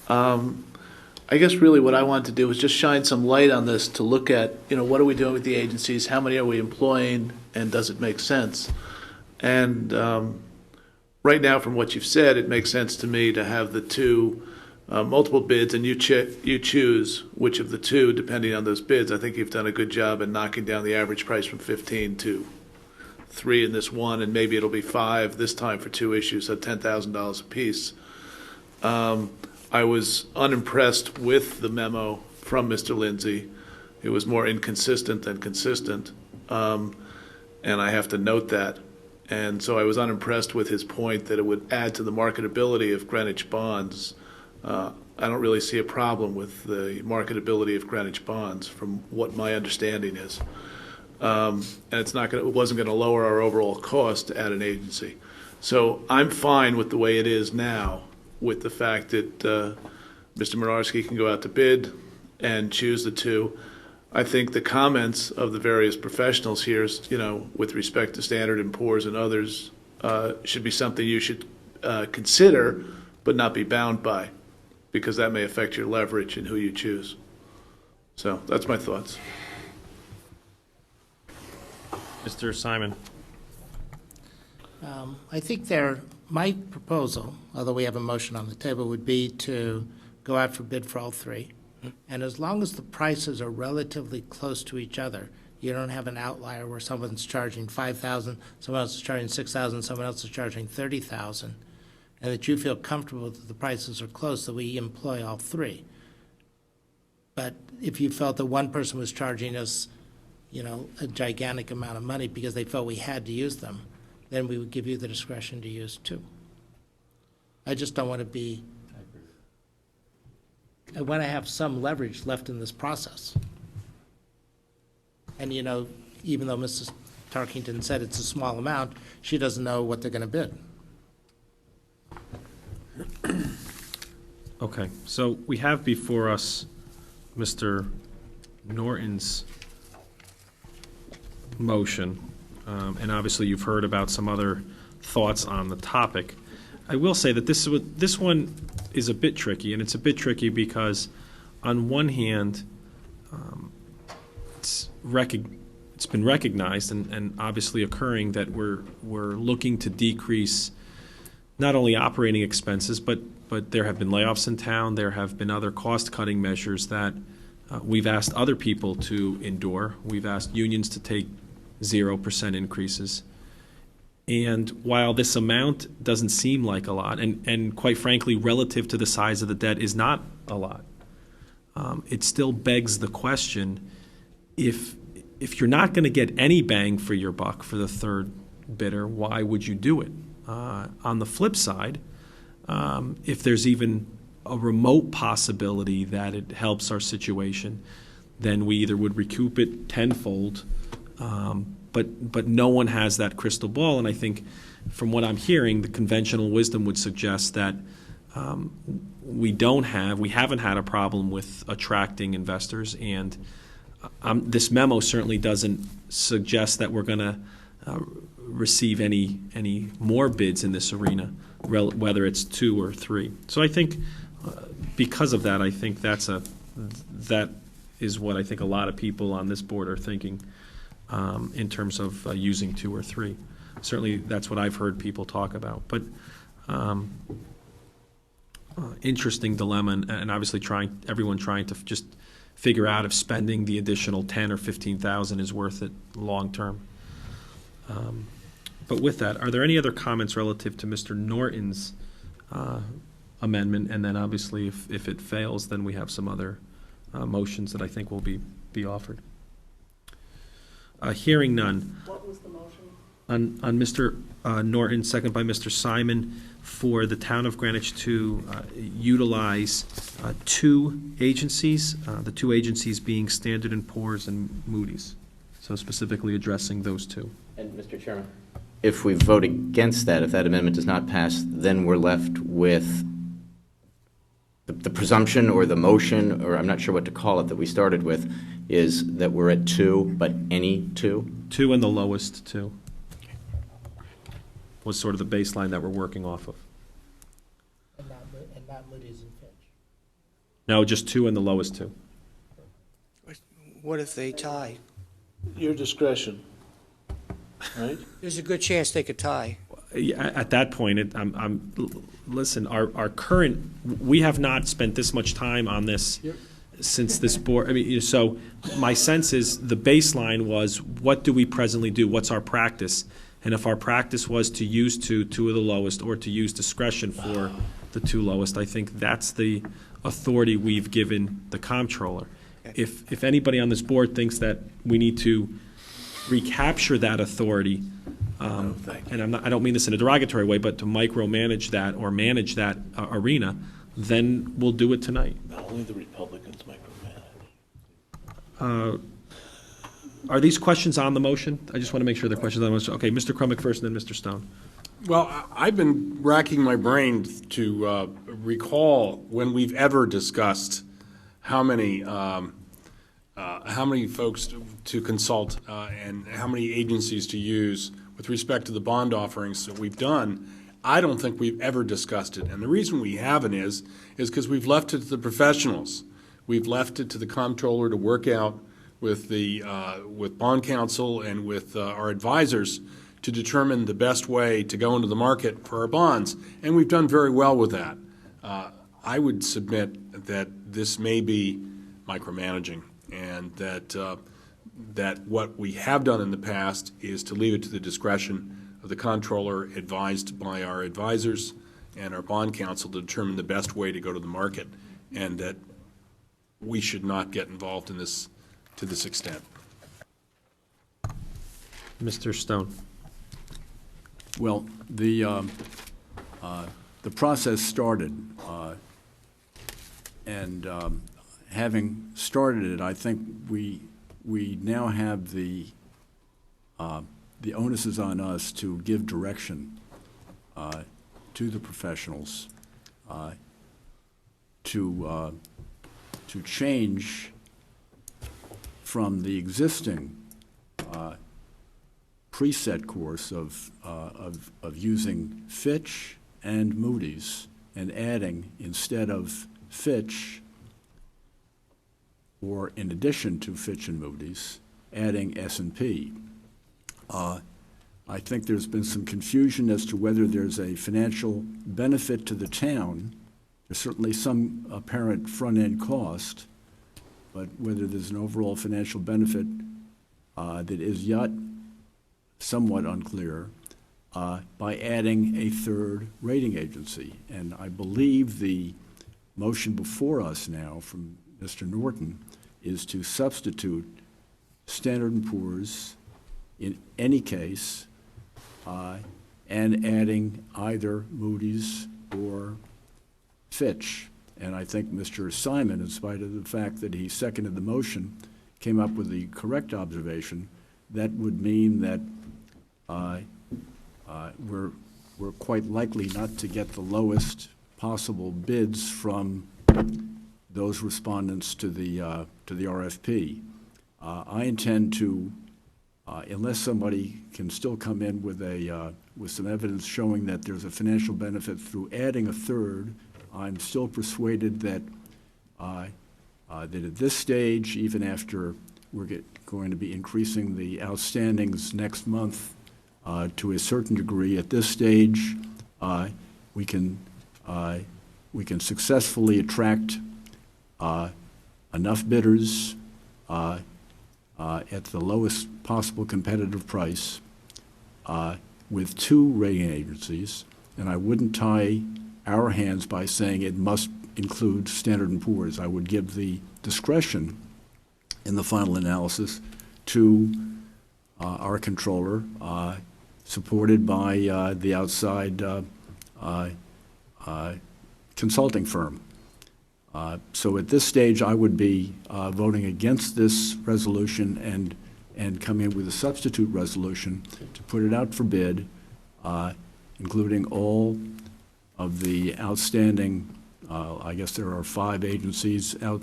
I guess really what I wanted to do was just shine some light on this to look at, what are we doing with the agencies, how many are we employing, and does it make sense? And right now, from what you've said, it makes sense to me to have the 2 multiple bids, and you choose which of the 2, depending on those bids. I think you've done a good job in knocking down the average price from 15 to 3 in this one, and maybe it'll be 5 this time for 2 issues, so $10,000 apiece. I was unimpressed with the memo from Mr. Lindsay. It was more inconsistent than consistent, and I have to note that. And so I was unimpressed with his point that it would add to the marketability of Greenwich bonds. I don't really see a problem with the marketability of Greenwich bonds, from what my understanding is. And it wasn't going to lower our overall cost to add an agency. So I'm fine with the way it is now, with the fact that Mr. Minarski can go out to bid and choose the 2. I think the comments of the various professionals here, with respect to Standard & Poor's and others, should be something you should consider but not be bound by, because that may affect your leverage in who you choose. So that's my thoughts. Mr. Simon. I think my proposal, although we have a motion on the table, would be to go out for bid for all 3. And as long as the prices are relatively close to each other, you don't have an outlier where someone's charging $5,000, someone else is charging $6,000, someone else is charging $30,000, and that you feel comfortable that the prices are close, that we employ all 3. But if you felt that one person was charging us, a gigantic amount of money because they felt we had to use them, then we would give you the discretion to use 2. I just don't want to be, I want to have some leverage left in this process. And, even though Mrs. Tarkington said it's a small amount, she doesn't know what they're going to bid. Okay, so we have before us Mr. Norton's motion, and obviously you've heard about some other thoughts on the topic. I will say that this one is a bit tricky, and it's a bit tricky because on one hand, it's been recognized and obviously occurring that we're looking to decrease not only operating expenses, but there have been layoffs in town. There have been other cost-cutting measures that we've asked other people to endure. We've asked unions to take 0% increases. And while this amount doesn't seem like a lot, and quite frankly, relative to the size of the debt is not a lot, it still begs the question, if if you're not going to get any bang for your buck for the third bidder, why would you do it? On the flip side, if there's even a remote possibility that it helps our situation, then we either would recoup it tenfold, but no one has that crystal ball. And I think from what I'm hearing, the conventional wisdom would suggest that we haven't had a problem with attracting investors, and this memo certainly doesn't suggest that we're going to receive any more bids in this arena, whether it's 2 or 3. So I think because of that, I think that is what I think a lot of people on this board are thinking in terms of using 2 or 3. Certainly, that's what I've heard people talk about. But interesting dilemma, and obviously everyone trying to just figure out if spending the additional 10 or 15,000 is worth it long term. But with that, are there any other comments relative to Mr. Norton's amendment? And then obviously, if it fails, then we have some other motions that I think will be offered. Hearing none. What was the motion? On Mr. Norton, second by Mr. Simon, for the town of Greenwich to utilize 2 agencies, the 2 agencies being Standard & Poor's and Moody's. So specifically addressing those 2. And Mr. Chairman, if we vote against that, if that amendment does not pass, then we're left with the presumption or the motion, or I'm not sure what to call it, that we started with, is that we're at 2, but any 2? 2 and the lowest 2 was sort of the baseline that we're working off of. And not Moody's and Fitch. No, just 2 and the lowest 2. What if they tie? Your discretion, right? There's a good chance they could tie. At that point, listen, our current, we have not spent this much time on this since this board. I mean, so my sense is the baseline was, what do we presently do? What's our practice? And if our practice was to use 2 of the lowest, or to use discretion for the 2 lowest, I think that's the authority we've given the comptroller. If anybody on this board thinks that we need to recapture that authority, and I don't mean this in a derogatory way, but to micromanage that or manage that arena, then we'll do it tonight. Only the Republicans micromanage. Are these questions on the motion? I just want to make sure they're questions on the motion. Okay, Mr. Crumick first, and then Mr. Stone. Well, I've been racking my brain to recall when we've ever discussed how many folks to consult and how many agencies to use with respect to the bond offerings that we've done. I don't think we've ever discussed it. And the reason we haven't is because we've left it to the professionals. We've left it to the comptroller to work out with with bond counsel and with our advisors to determine the best way to go into the market for our bonds. And we've done very well with that. I would submit that this may be micromanaging, and that what we have done in the past is to leave it to the discretion of the comptroller, advised by our advisors and our bond counsel, to determine the best way to go to the market, and that we should not get involved in this to this extent. Mr. Stone. Well, the process started, and having started it, I think we now have the onus is on us to give direction to the professionals to change from the existing preset course of using Fitch and Moody's, and adding, instead of Fitch, or in addition to Fitch and Moody's, adding S&P. I think there's been some confusion as to whether there's a financial benefit to the town. There's certainly some apparent front-end cost, but whether there's an overall financial benefit that is yet somewhat unclear by adding a third rating agency. And I believe the motion before us now from Mr. Norton is to substitute Standard & Poor's in any case, and adding either Moody's or Fitch. And I think Mr. Simon, in spite of the fact that he seconded the motion, came up with the correct observation. That would mean that we're quite likely not to get the lowest possible bids from those respondents to the RFP. I intend to, unless somebody can still come in with some evidence showing that there's a financial benefit through adding a third, I'm still persuaded that that at this stage, even after we're going to be increasing the outstandings next month to a certain degree, at this stage, we can successfully attract enough bidders at the lowest possible competitive price with two rating agencies, and I wouldn't tie our hands by saying it must include Standard & Poor's. I would give the discretion in the final analysis to our controller, supported by the outside consulting firm. So at this stage, I would be voting against this resolution and come in with a substitute resolution to put it out for bid, including all of the outstanding, I guess there are 5 agencies out,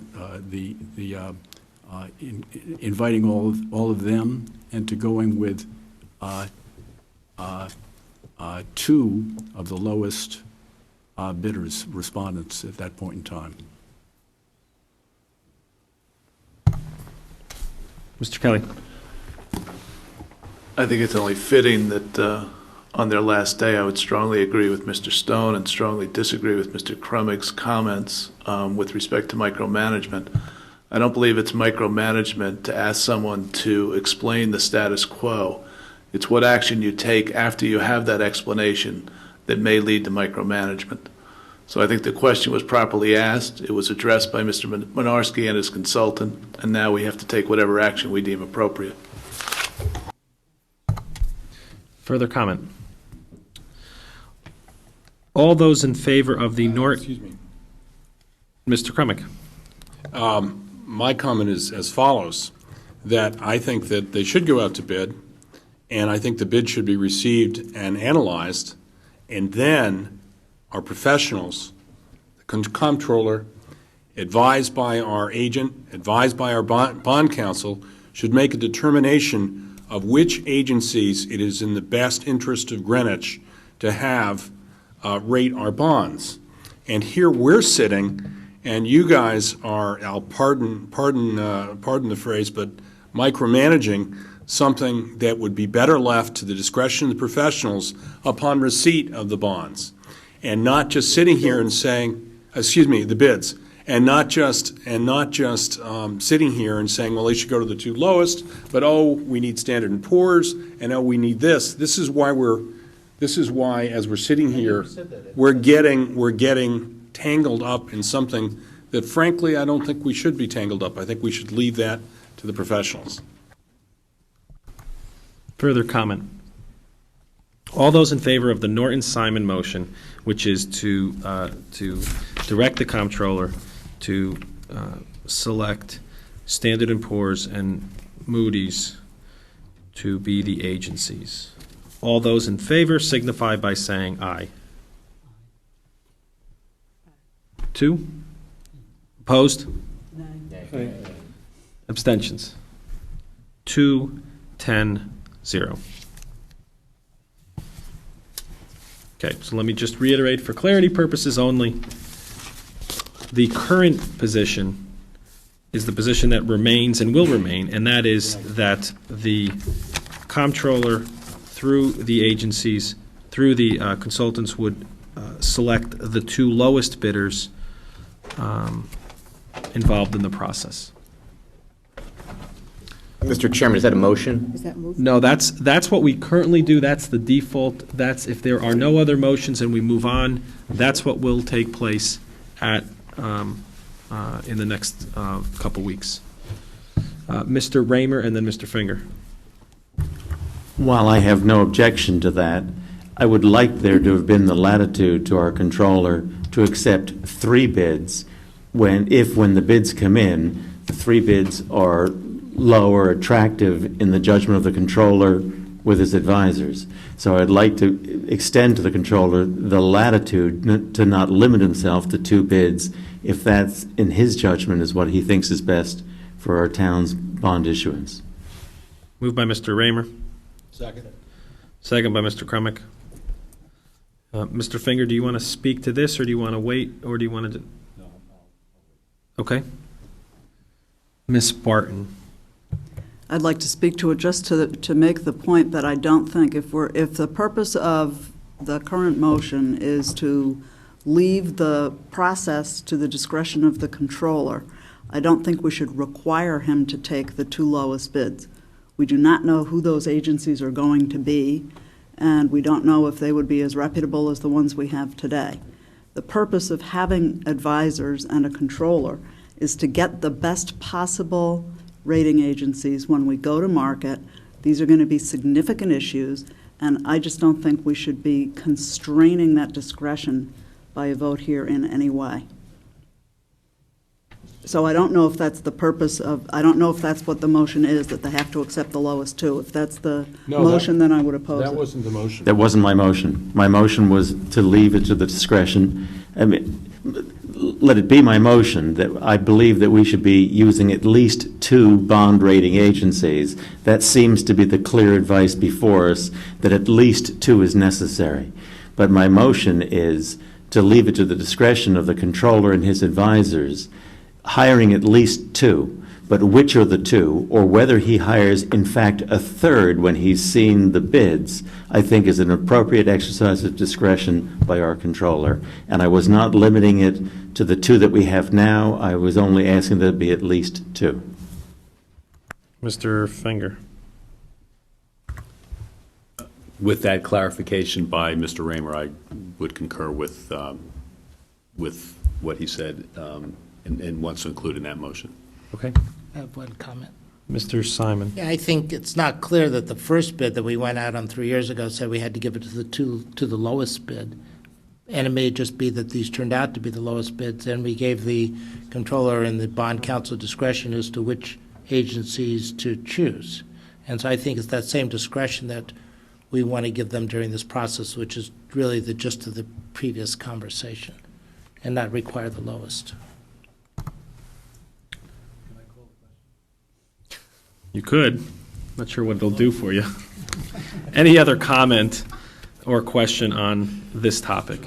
inviting all of them, and to going with 2 of the lowest bidders, respondents at that point in time. Mr. Kelly. I think it's only fitting that on their last day, I would strongly agree with Mr. Stone and strongly disagree with Mr. Crummig's comments with respect to micromanagement. I don't believe it's micromanagement to ask someone to explain the status quo. It's what action you take after you have that explanation that may lead to micromanagement. So I think the question was properly asked. It was addressed by Mr. Minarski and his consultant, and now we have to take whatever action we deem appropriate. Further comment? All those in favor of the Excuse me. Mr. Crummig. My comment is as follows, that I think that they should go out to bid, and I think the bid should be received and analyzed, and then our professionals, the comptroller, advised by our agent, advised by our bond counsel, should make a determination of which agencies it is in the best interest of Greenwich to have rate our bonds. And here we're sitting, and you guys are, I'll pardon the phrase, but micromanaging something that would be better left to the discretion of the professionals upon receipt of the bonds, and not just sitting here and saying, the bids, and not just sitting here and saying, well, they should go to the 2 lowest, but we need Standard & Poor's, and we need this. This is why as we're sitting here, we're getting tangled up in something that, frankly, I don't think we should be tangled up. I think we should leave that to the professionals. Further comment? All those in favor of the Norton-Simon motion, which is to direct the comptroller to select Standard & Poor's and Moody's to be the agencies. All those in favor signify by saying aye. 2? Opposed? Abstentions? 2, 10, 0. Okay, so let me just reiterate for clarity purposes only. The current position is the position that remains and will remain, and that is that the comptroller, through the agencies, through the consultants, would select the 2 lowest bidders involved in the process. Mr. Chairman, is that a motion? Is that moved? No, that's what we currently do. That's the default. That's if there are no other motions and we move on, that's what will take place at in the next couple weeks. Mr. Raymer and then Mr. Finger. While I have no objection to that, I would like there to have been the latitude to our controller to accept 3 bids when the bids come in, the 3 bids are low or attractive in the judgment of the controller with his advisors. So I'd like to extend to the controller the latitude to not limit himself to 2 bids if that's, in his judgment, is what he thinks is best for our town's bond issuance. Moved by Mr. Raymer, Second. second by Mr. Krummick. Mr. Finger, do you want to speak to this, or do you want to wait, or do you want to? No. Okay. Ms. Barton. I'd like to speak to it just to make the point that I don't think if the purpose of the current motion is to leave the process to the discretion of the controller, I don't think we should require him to take the 2 lowest bids. We do not know who those agencies are going to be, and we don't know if they would be as reputable as the ones we have today. The purpose of having advisors and a controller is to get the best possible rating agencies when we go to market. These are going to be significant issues, and I just don't think we should be constraining that discretion by a vote here in any way. So I don't know if that's the purpose of, I don't know if that's what the motion is, that they have to accept the lowest 2. If that's the motion, then I would oppose it. That wasn't the motion. That wasn't my motion. My motion was to leave it to the discretion. I mean, let it be my motion that I believe that we should be using at least 2 bond rating agencies. That seems to be the clear advice before us, that at least 2 is necessary. But my motion is to leave it to the discretion of the controller and his advisors, hiring at least 2, but which are the 2, or whether he hires, in fact, a 3rd when he's seen the bids, I think is an appropriate exercise of discretion by our controller. And I was not limiting it to the 2 that we have now. I was only asking that it be at least 2. Mr. Finger. With that clarification by Mr. Raymer, I would concur with what he said and wants to include in that motion. Okay. I have one comment. Mr. Simon. Yeah, I think it's not clear that the first bid that we went out on 3 years ago said we had to give it to the lowest bid. And it may just be that these turned out to be the lowest bids, and we gave the controller and the bond counsel discretion as to which agencies to choose. And so I think it's that same discretion that we want to give them during this process, which is really the gist of the previous conversation, and not require the lowest. You could. Not sure what it'll do for you. Any other comment or question on this topic?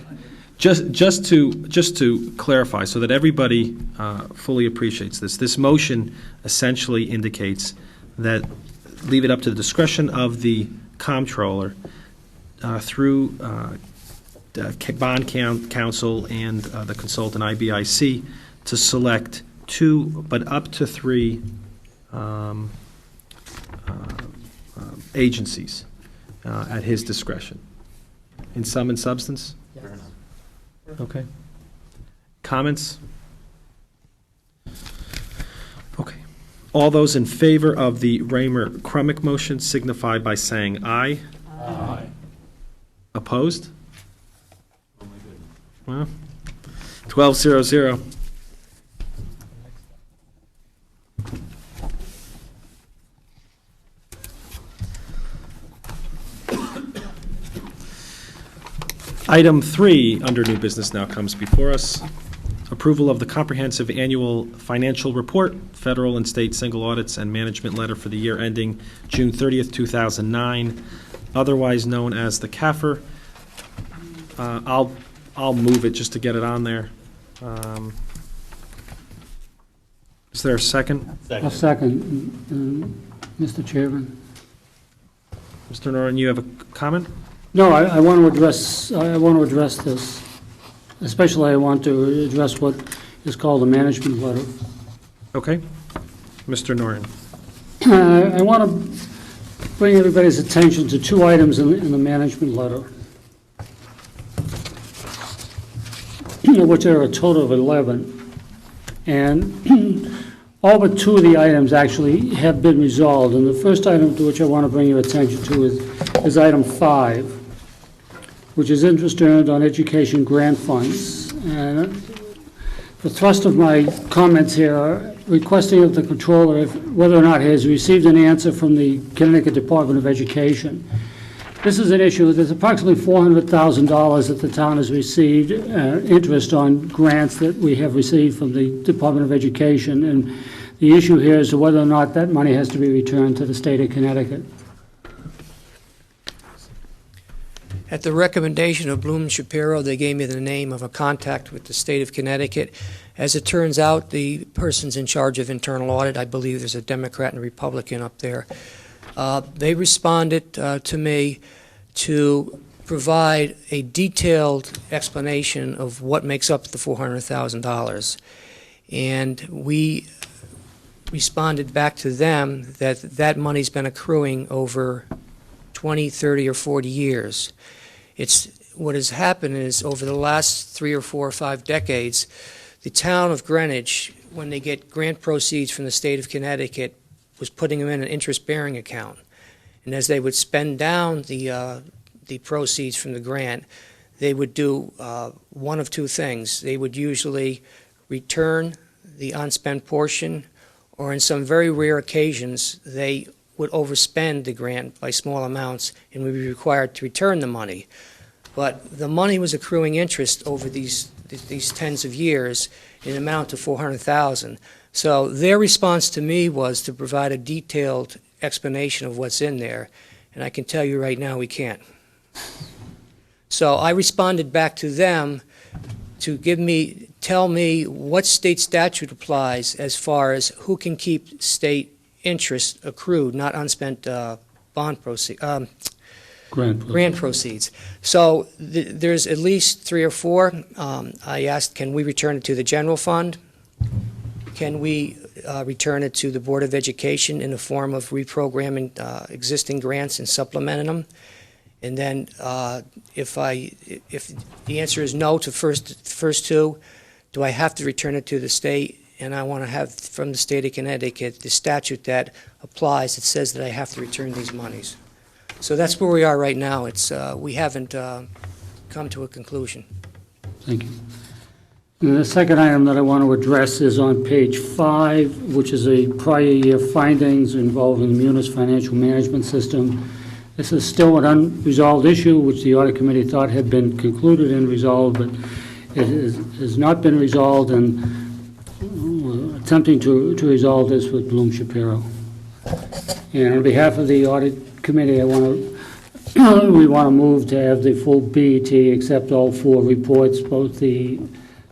Just to clarify, so that everybody fully appreciates this motion essentially indicates that leave it up to the discretion of the comptroller through bond counsel and the consultant IBIC to select 2, but up to 3 agencies at his discretion. In sum and substance? Fair enough. Okay. Comments? Okay. All those in favor of the Raymer-Krummick motion signify by saying aye. Aye. Opposed? Well, 12-0-0. Item 3 under new business now comes before us. Approval of the comprehensive annual financial report, federal and state single audits and management letter for the year ending June 30th, 2009, otherwise known as the CAFR. I'll move it just to get it on there. Is there a second? A second, Mr. Chairman. Mr. Noren, you have a comment? No, I want to address this. Especially, I want to address what is called a management letter. Okay. Mr. Noren. I want to bring everybody's attention to 2 items in the management letter, which are a total of 11. And all but two of the items actually have been resolved. And the first item to which I want to bring your attention to is item 5, which is interest earned on education grant funds. And the thrust of my comments here are requesting of the controller whether or not he has received an answer from the Connecticut Department of Education. This is an issue. There's approximately $400,000 that the town has received interest on grants that we have received from the Department of Education, and the issue here is whether or not that money has to be returned to the state of Connecticut. At the recommendation of Bloom Shapiro, they gave me the name of a contact with the state of Connecticut. As it turns out, the person's in charge of internal audit. I believe there's a Democrat and a Republican up there. They responded to me to provide a detailed explanation of what makes up the $400,000. And we responded back to them that that money's been accruing over 20, 30, or 40 years. What has happened is over the last 3 or 4 or 5 decades, the town of Greenwich, when they get grant proceeds from the state of Connecticut, was putting them in an interest-bearing account. And as they would spend down the proceeds from the grant, they would do one of two things. They would usually return the unspent portion, or in some very rare occasions, they would overspend the grant by small amounts and would be required to return the money. But the money was accruing interest over these tens of years in an amount of $400,000. So their response to me was to provide a detailed explanation of what's in there, and I can tell you right now we can't. So I responded back to them to tell me what state statute applies as far as who can keep state interest accrued, not unspent grant proceeds. So there's at least 3 or 4. I asked, can we return it to the general fund? Can we return it to the Board of Education in the form of reprogramming existing grants and supplementing them? And then if the answer is no to first two, do I have to return it to the state? And I want to have from the state of Connecticut the statute that applies that says that I have to return these monies. So that's where we are right now. We haven't come to a conclusion. Thank you. And the second item that I want to address is on page 5, which is a prior year findings involving the Munis financial management system. This is still an unresolved issue, which the audit committee thought had been concluded and resolved, but it has not been resolved, and we're attempting to resolve this with Bloom Shapiro. And on behalf of the audit committee, we want to move to have the full BET accept all 4 reports, both the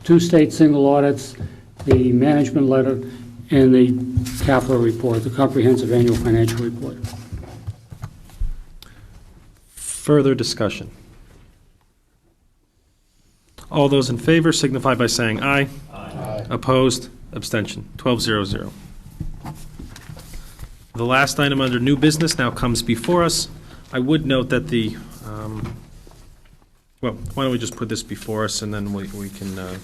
2 state single audits, the management letter, and the capital report, the comprehensive annual financial report. Further discussion? All those in favor signify by saying aye. Aye. Opposed? Abstention. 12-0-0. The last item under new business now comes before us. I would note that well, why don't we just put this before us, and then we can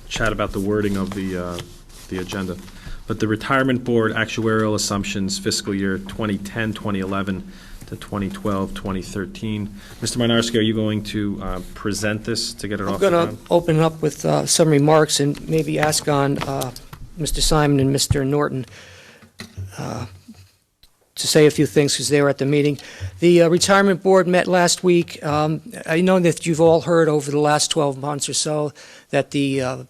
chat about the wording of the agenda. But the Retirement Board actuarial assumptions fiscal year 2010, 2011 to 2012, 2013. Mr. Mynarski, are you going to present this to get it off the ground? I'm going to open it up with some remarks and maybe ask on Mr. Simon and Mr. Norton to say a few things because they were at the meeting. The Retirement Board met last week. I know that you've all heard over the last 12 months or so that the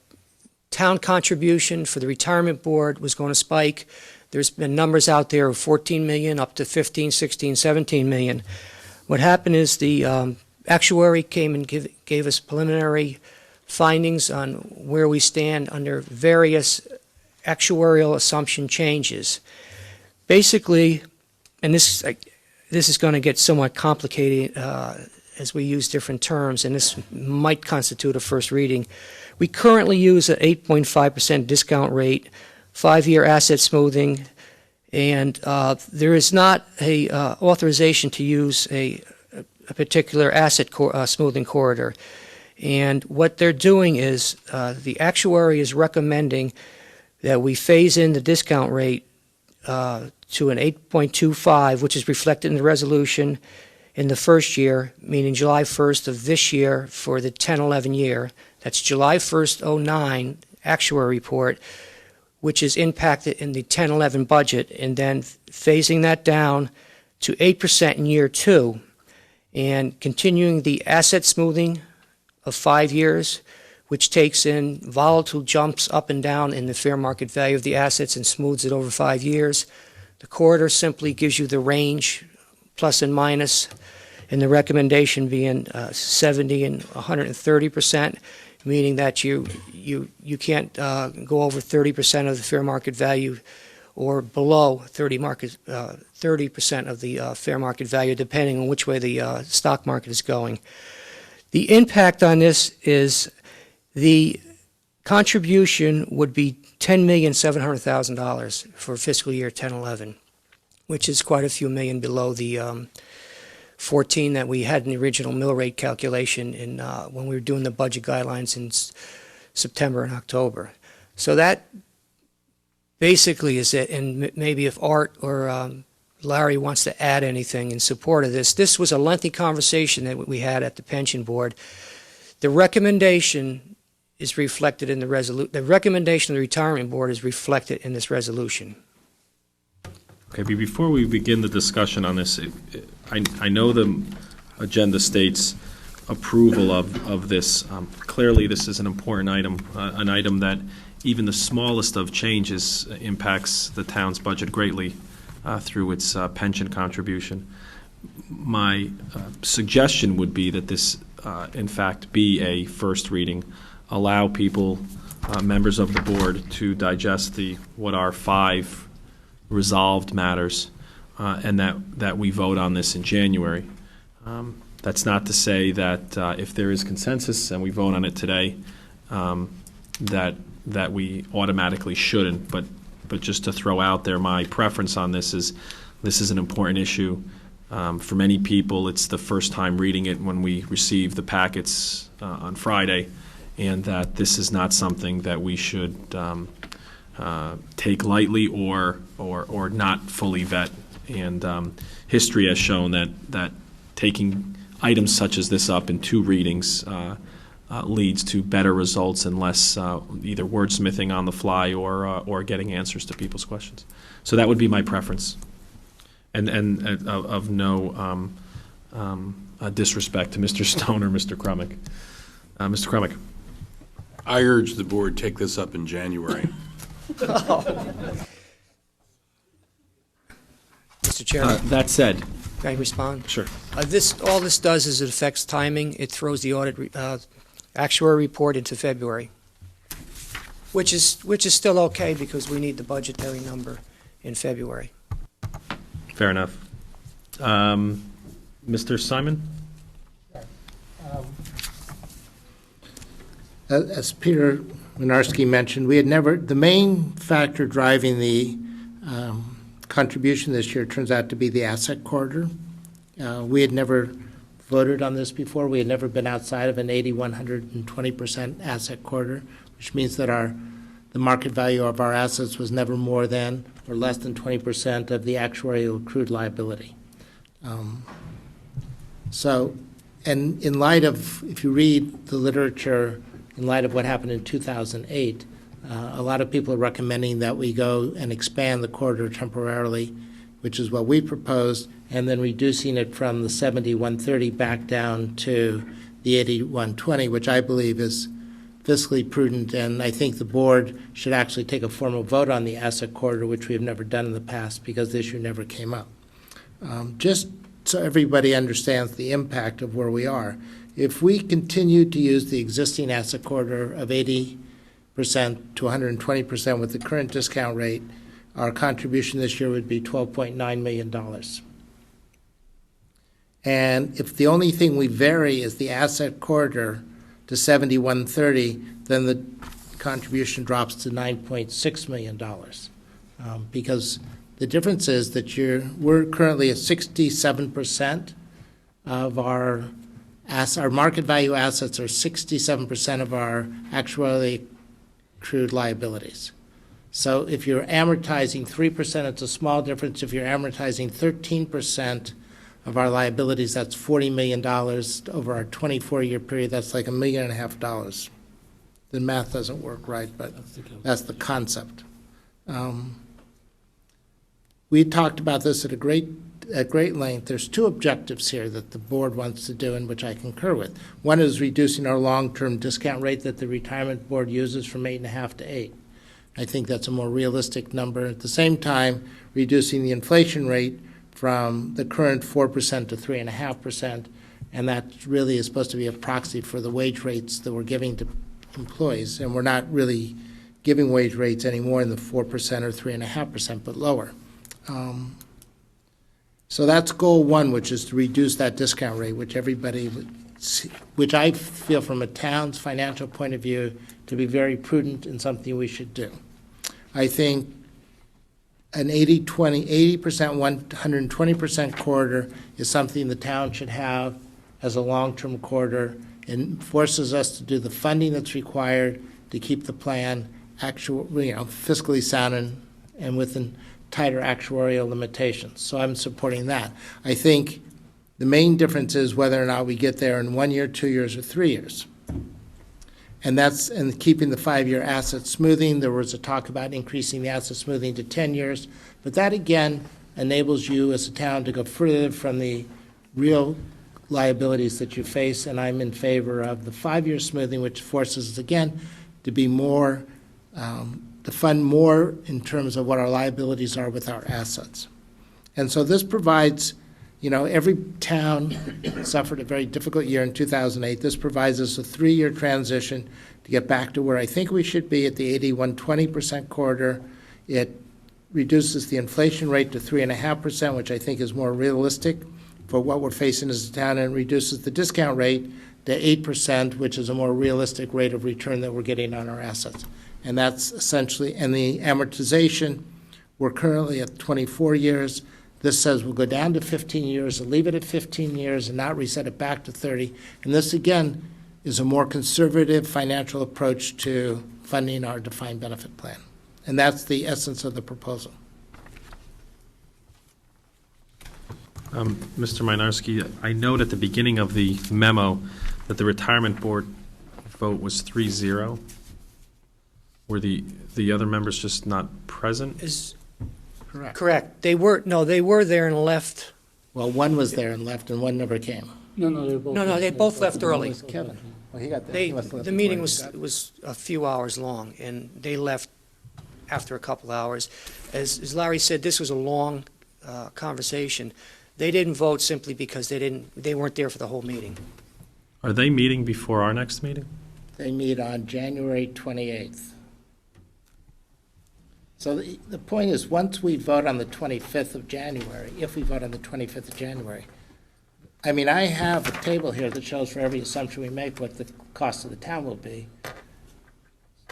town contribution for the Retirement Board was going to spike. There's been numbers out there of 14 million up to 15, 16, 17 million. What happened is the actuary came and gave us preliminary findings on where we stand under various actuarial assumption changes. Basically, and this is going to get somewhat complicated as we use different terms, and this might constitute a first reading. We currently use an 8.5% discount rate, 5-year asset smoothing, and there is not a authorization to use a particular asset smoothing corridor. And what they're doing is the actuary is recommending that we phase in the discount rate to an 8.25, which is reflected in the resolution in the first year, meaning July 1st of this year for the 10-11 year. That's July 1st, 09 actuary report, which is impacted in the 10-11 budget, and then phasing that down to 8% in year 2, and continuing the asset smoothing of 5 years, which takes in volatile jumps up and down in the fair market value of the assets and smooths it over 5 years. The corridor simply gives you the range, plus and minus, and the recommendation being 70 and 130%, meaning that you can't go over 30% of the fair market value or below 30% of the fair market value, depending on which way the stock market is going. The impact on this is the contribution would be $10,700,000 for fiscal year 10-11, which is quite a few million below the 14 that we had in the original mill rate calculation when we were doing the budget guidelines in September and October. So that basically is it, and maybe if Art or Larry wants to add anything in support of this. This was a lengthy conversation that we had at the pension board. The recommendation is reflected in the resolution. The recommendation of the retirement board is reflected in this resolution. Okay, before we begin the discussion on this, I know the agenda states approval of this. Clearly, this is an important item, an item that even the smallest of changes impacts the town's budget greatly through its pension contribution. My suggestion would be that this, in fact, be a first reading, allow people, members of the board, to digest what are 5 resolved matters, and that we vote on this in January. That's not to say that if there is consensus and we vote on it today, that we automatically shouldn't. But just to throw out there, my preference on this is an important issue. For many people, it's the first time reading it when we receive the packets on Friday, and that this is not something that we should take lightly or not fully vet. And history has shown that taking items such as this up in 2 readings leads to better results and less either wordsmithing on the fly or getting answers to people's questions. So that would be my preference, and of no disrespect to Mr. Stone or Mr. Crumick. Mr. Crumick. I urge the board take this up in January. Mr. Chairman. That said. Can I respond? Sure. All this does is it affects timing. It throws the audit actuary report into February, which is still okay because we need the budgetary number in February. Fair enough. Mr. Simon? As Peter Minarski mentioned, the main factor driving the contribution this year turns out to be the asset corridor. We had never voted on this before. We had never been outside of an 80, 120% asset corridor, which means that the market value of our assets was never more than or less than 20% of the actuarial accrued liability. And in light of, if you read the literature, in light of what happened in 2008, a lot of people are recommending that we go and expand the corridor temporarily, which is what we proposed, and then reducing it from the 70-130 back down to the 80-120, which I believe is fiscally prudent, and I think the board should actually take a formal vote on the asset corridor, which we have never done in the past because the issue never came up. Just so everybody understands the impact of where we are. If we continue to use the existing asset corridor of 80% to 120% with the current discount rate, our contribution this year would be $12.9 million. And if the only thing we vary is the asset corridor to 70-130, then the contribution drops to $9.6 million. Because the difference is that we're currently at 67% of our market value assets are 67% of our actuarially accrued liabilities. So if you're amortizing 3%, it's a small difference. If you're amortizing 13% of our liabilities, that's $40 million over our 24-year period. That's like $1.5 million. The math doesn't work right, but that's the concept. We talked about this at great length. There's two objectives here that the board wants to do, and which I concur with. One is reducing our long-term discount rate that the retirement board uses from 8.5 to 8. I think that's a more realistic number. At the same time, reducing the inflation rate from the current 4% to 3.5%, and that really is supposed to be a proxy for the wage rates that we're giving to employees, and we're not really giving wage rates anymore in the 4% or 3.5%, but lower. So that's goal one, which is to reduce that discount rate, which everybody would see, which I feel from a town's financial point of view to be very prudent and something we should do. I think an 80%, 120% corridor is something the town should have as a long-term corridor, and forces us to do the funding that's required to keep the plan fiscally sound and within tighter actuarial limitations. So I'm supporting that. I think the main difference is whether or not we get there in 1 year, 2 years, or 3 years. And keeping the 5-year asset smoothing. There was a talk about increasing the asset smoothing to 10 years, but that again enables you as a town to go further from the real liabilities that you face, and I'm in favor of the 5-year smoothing, which forces us again to be more, to fund more in terms of what our liabilities are with our assets. And so this provides, every town suffered a very difficult year in 2008. This provides us a 3-year transition to get back to where I think we should be at the 81-20% corridor. It reduces the inflation rate to 3.5%, which I think is more realistic for what we're facing as a town, and reduces the discount rate to 8%, which is a more realistic rate of return that we're getting on our assets. And that's essentially, and the amortization, we're currently at 24 years. This says we'll go down to 15 years and leave it at 15 years and not reset it back to 30. And this, again, is a more conservative financial approach to funding our defined benefit plan. And that's the essence of the proposal. Mr. Mynarski, I note at the beginning of the memo that the retirement board vote was 3-0. Were the other members just not present? Correct. They were there and left. Well, one was there and left, and one never came. No, They both left early. Kevin. Well, he got there. He must have left The meeting before he was a few hours long, and they left after a couple hours. As Larry said, this was a long conversation. They didn't vote simply because they weren't there for the whole meeting. Are they meeting before our next meeting? They meet on January 28th. So the point is, once we vote on the 25th of January, if we vote on the 25th of January, I mean, I have a table here that shows for every assumption we make what the cost of the town will be.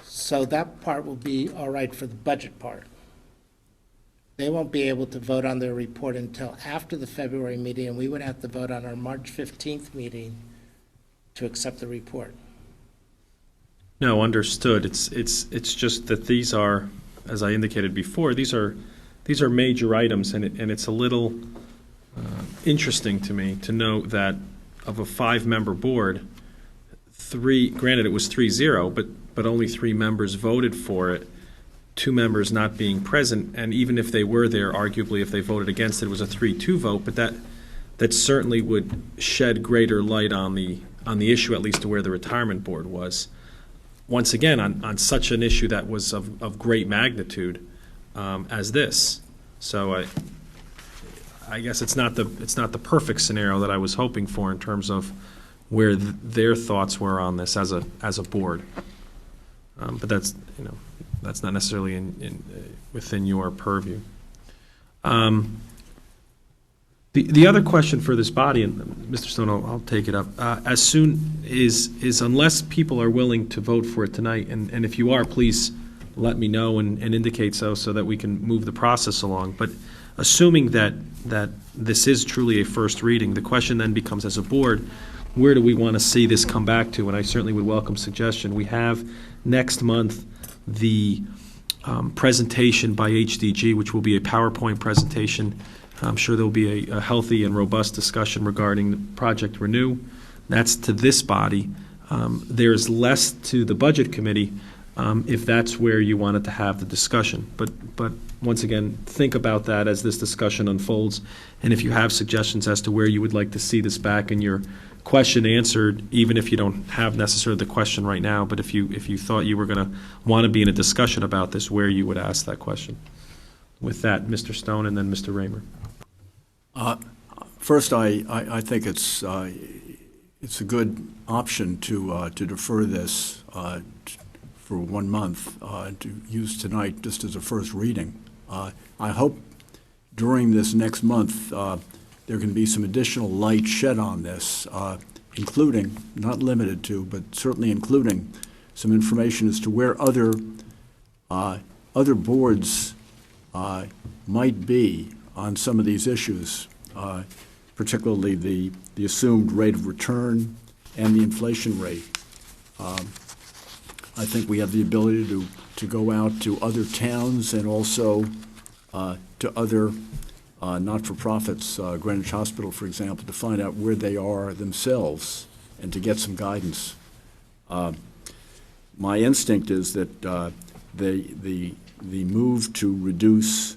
So that part will be all right for the budget part. They won't be able to vote on their report until after the February meeting, and we would have to vote on our March 15th meeting to accept the report. No, understood. It's just that these are, as I indicated before, these are major items, and it's a little interesting to me to note that of a 5-member board, granted it was 3-0, but only 3 members voted for it, 2 members not being present, and even if they were there, arguably if they voted against it, it was a 3-2 vote, but that certainly would shed greater light on the issue, at least to where the retirement board was. Once again, on such an issue that was of great magnitude as this. So I guess it's not the perfect scenario that I was hoping for in terms of where their thoughts were on this as a board. But that's not necessarily within your purview. The other question for this body, and Mr. Stone, I'll take it up, as soon is unless people are willing to vote for it tonight, and if you are, please let me know and indicate so that we can move the process along. But assuming that this is truly a first reading, the question then becomes, as a board, where do we want to see this come back to? And I certainly would welcome suggestion. We have next month the presentation by HDG, which will be a PowerPoint presentation. I'm sure there'll be a healthy and robust discussion regarding the Project Renew. That's to this body. There's less to the Budget Committee if that's where you wanted to have the discussion. But once again, think about that as this discussion unfolds. And if you have suggestions as to where you would like to see this back and your question answered, even if you don't have necessarily the question right now, but if you thought you were going to want to be in a discussion about this, where you would ask that question. With that, Mr. Stone and then Mr. Raymer. First, I think it's a good option to defer this for 1 month, to use tonight just as a first reading. I hope during this next month there can be some additional light shed on this, including, not limited to, but certainly including some information as to where other boards might be on some of these issues, particularly the assumed rate of return and the inflation rate. I think we have the ability to go out to other towns and also to other not-for-profits, Greenwich Hospital, for example, to find out where they are themselves and to get some guidance. My instinct is that the move to reduce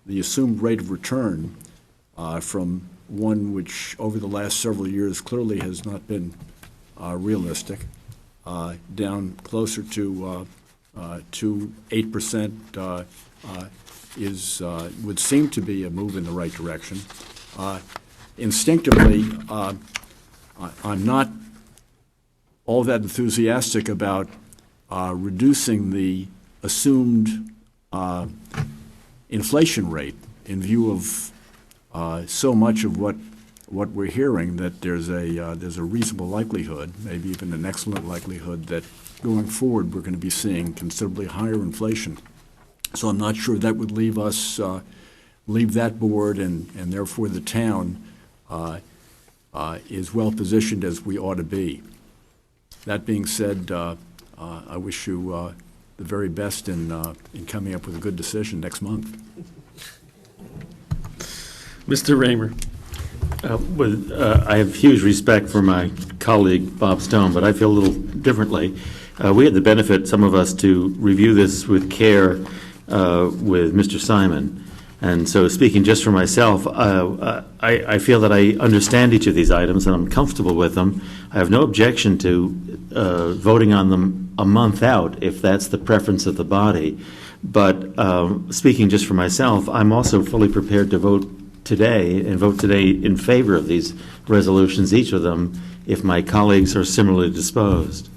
the assumed rate of return from one which over the last several years clearly has not been realistic, down closer to 8% would seem to be a move in the right direction. Instinctively, I'm not all that enthusiastic about reducing the assumed inflation rate in view of so much of what we're hearing, that there's a reasonable likelihood, maybe even an excellent likelihood, that going forward we're going to be seeing considerably higher inflation. So I'm not sure that would leave that board and therefore the town is well positioned as we ought to be. That being said, I wish you the very best in coming up with a good decision next month. Mr. Raymer. I have huge respect for my colleague, Bob Stone, but I feel a little differently. We had the benefit, some of us, to review this with care with Mr. Simon. And so speaking just for myself, I feel that I understand each of these items and I'm comfortable with them. I have no objection to voting on them a month out if that's the preference of the body. But speaking just for myself, I'm also fully prepared to vote today in favor of these resolutions, each of them, if my colleagues are similarly disposed.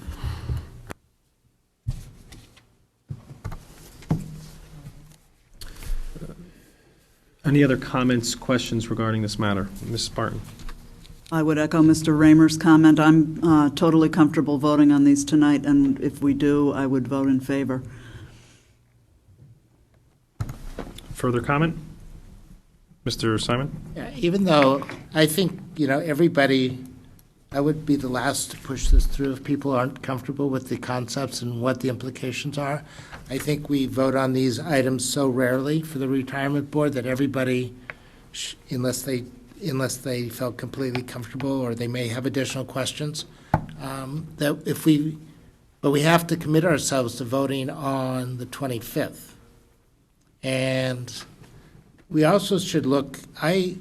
Any other comments, questions regarding this matter? Ms. Spartan. I would echo Mr. Raymer's comment. I'm totally comfortable voting on these tonight, and if we do, I would vote in favor. Further comment? Mr. Simon? Yeah, even though I think, everybody, I would be the last to push this through if people aren't comfortable with the concepts and what the implications are. I think we vote on these items so rarely for the retirement board that everybody, unless they felt completely comfortable or they may have additional questions, but we have to commit ourselves to voting on the 25th. And we also should look, I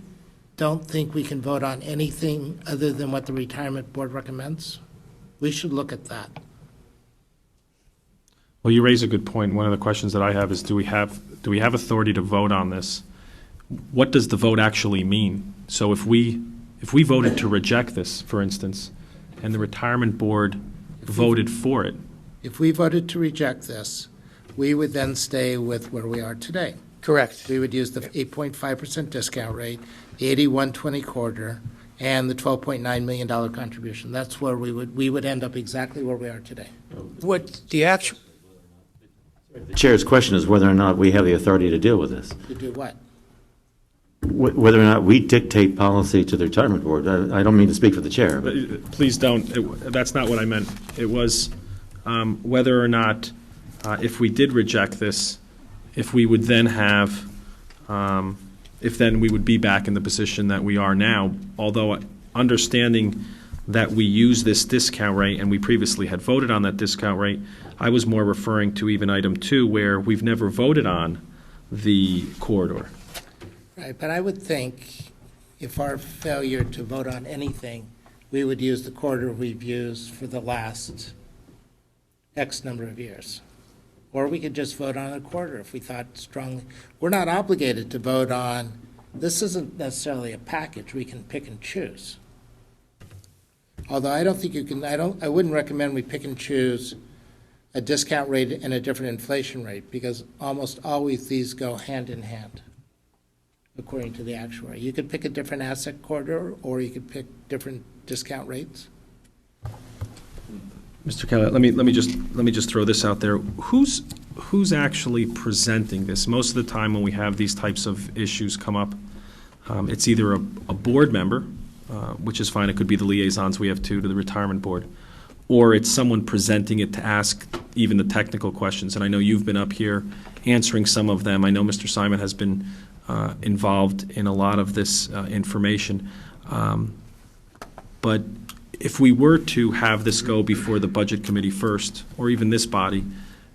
don't think we can vote on anything other than what the retirement board recommends. We should look at that. Well, you raise a good point. One of the questions that I have is, do we have authority to vote on this? What does the vote actually mean? So if we voted to reject this, for instance, and the retirement board voted for it. If we voted to reject this, we would then stay with where we are today. Correct. We would use the 8.5% discount rate, the 81/20 quarter, and the $12.9 million contribution. That's where we would end up exactly where we are today. What the actual, The chair's question is whether or not we have the authority to deal with this. To do what? Whether or not we dictate policy to the retirement board. I don't mean to speak for the chair. But Please don't. That's not what I meant. It was whether or not, if we did reject this, if we would then have, if then we would be back in the position that we are now, although understanding that we use this discount rate, and we previously had voted on that discount rate, I was more referring to even item 2, where we've never voted on the corridor. Right, but I would think if our failure to vote on anything, we would use the corridor we've used for the last X number of years. Or we could just vote on a corridor if we thought strongly. We're not obligated to vote on, this isn't necessarily a package, we can pick and choose. Although I don't think you can, I wouldn't recommend we pick and choose a discount rate and a different inflation rate, because almost always these go hand in hand, according to the actuary. You could pick a different asset corridor, or you could pick different discount rates. Mr. Kelly, let me just throw this out there. Who's actually presenting this? Most of the time when we have these types of issues come up, it's either a board member, which is fine. It could be the liaisons. We have 2 to the retirement board, or it's someone presenting it to ask even the technical questions. And I know you've been up here answering some of them. I know Mr. Simon has been involved in a lot of this information. But if we were to have this go before the Budget Committee first, or even this body,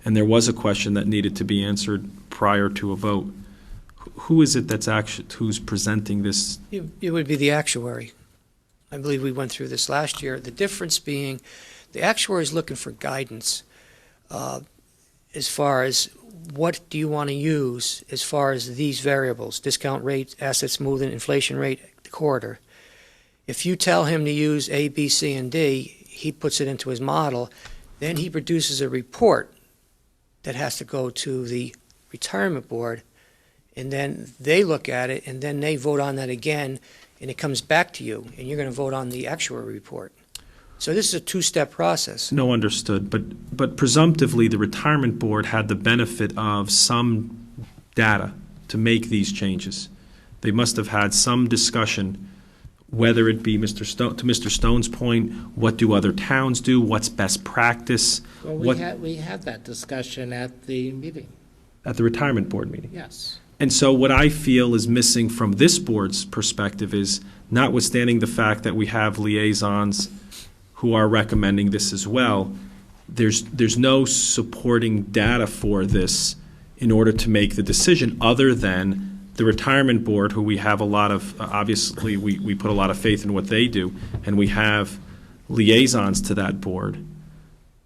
and there was a question that needed to be answered prior to a vote, who is it that's actually, who's presenting this? It would be the actuary. I believe we went through this last year. The difference being the actuary is looking for guidance as far as what do you want to use as far as these variables, discount rate, asset smoothing, inflation rate, the corridor. If you tell him to use A, B, C, and D, he puts it into his model, then he produces a report that has to go to the retirement board, and then they look at it, and then they vote on that again, and it comes back to you, and you're going to vote on the actuary report. So this is a 2-step process. No, understood. But presumptively, the retirement board had the benefit of some data to make these changes. They must have had some discussion, whether it be to Mr. Stone's point, what do other towns do? What's best practice? Well, we had that discussion at the meeting. At the retirement board meeting. Yes. And so what I feel is missing from this board's perspective is, notwithstanding the fact that we have liaisons who are recommending this as well, there's no supporting data for this in order to make the decision, other than the retirement board, who we have a lot of, obviously we put a lot of faith in what they do, and we have liaisons to that board.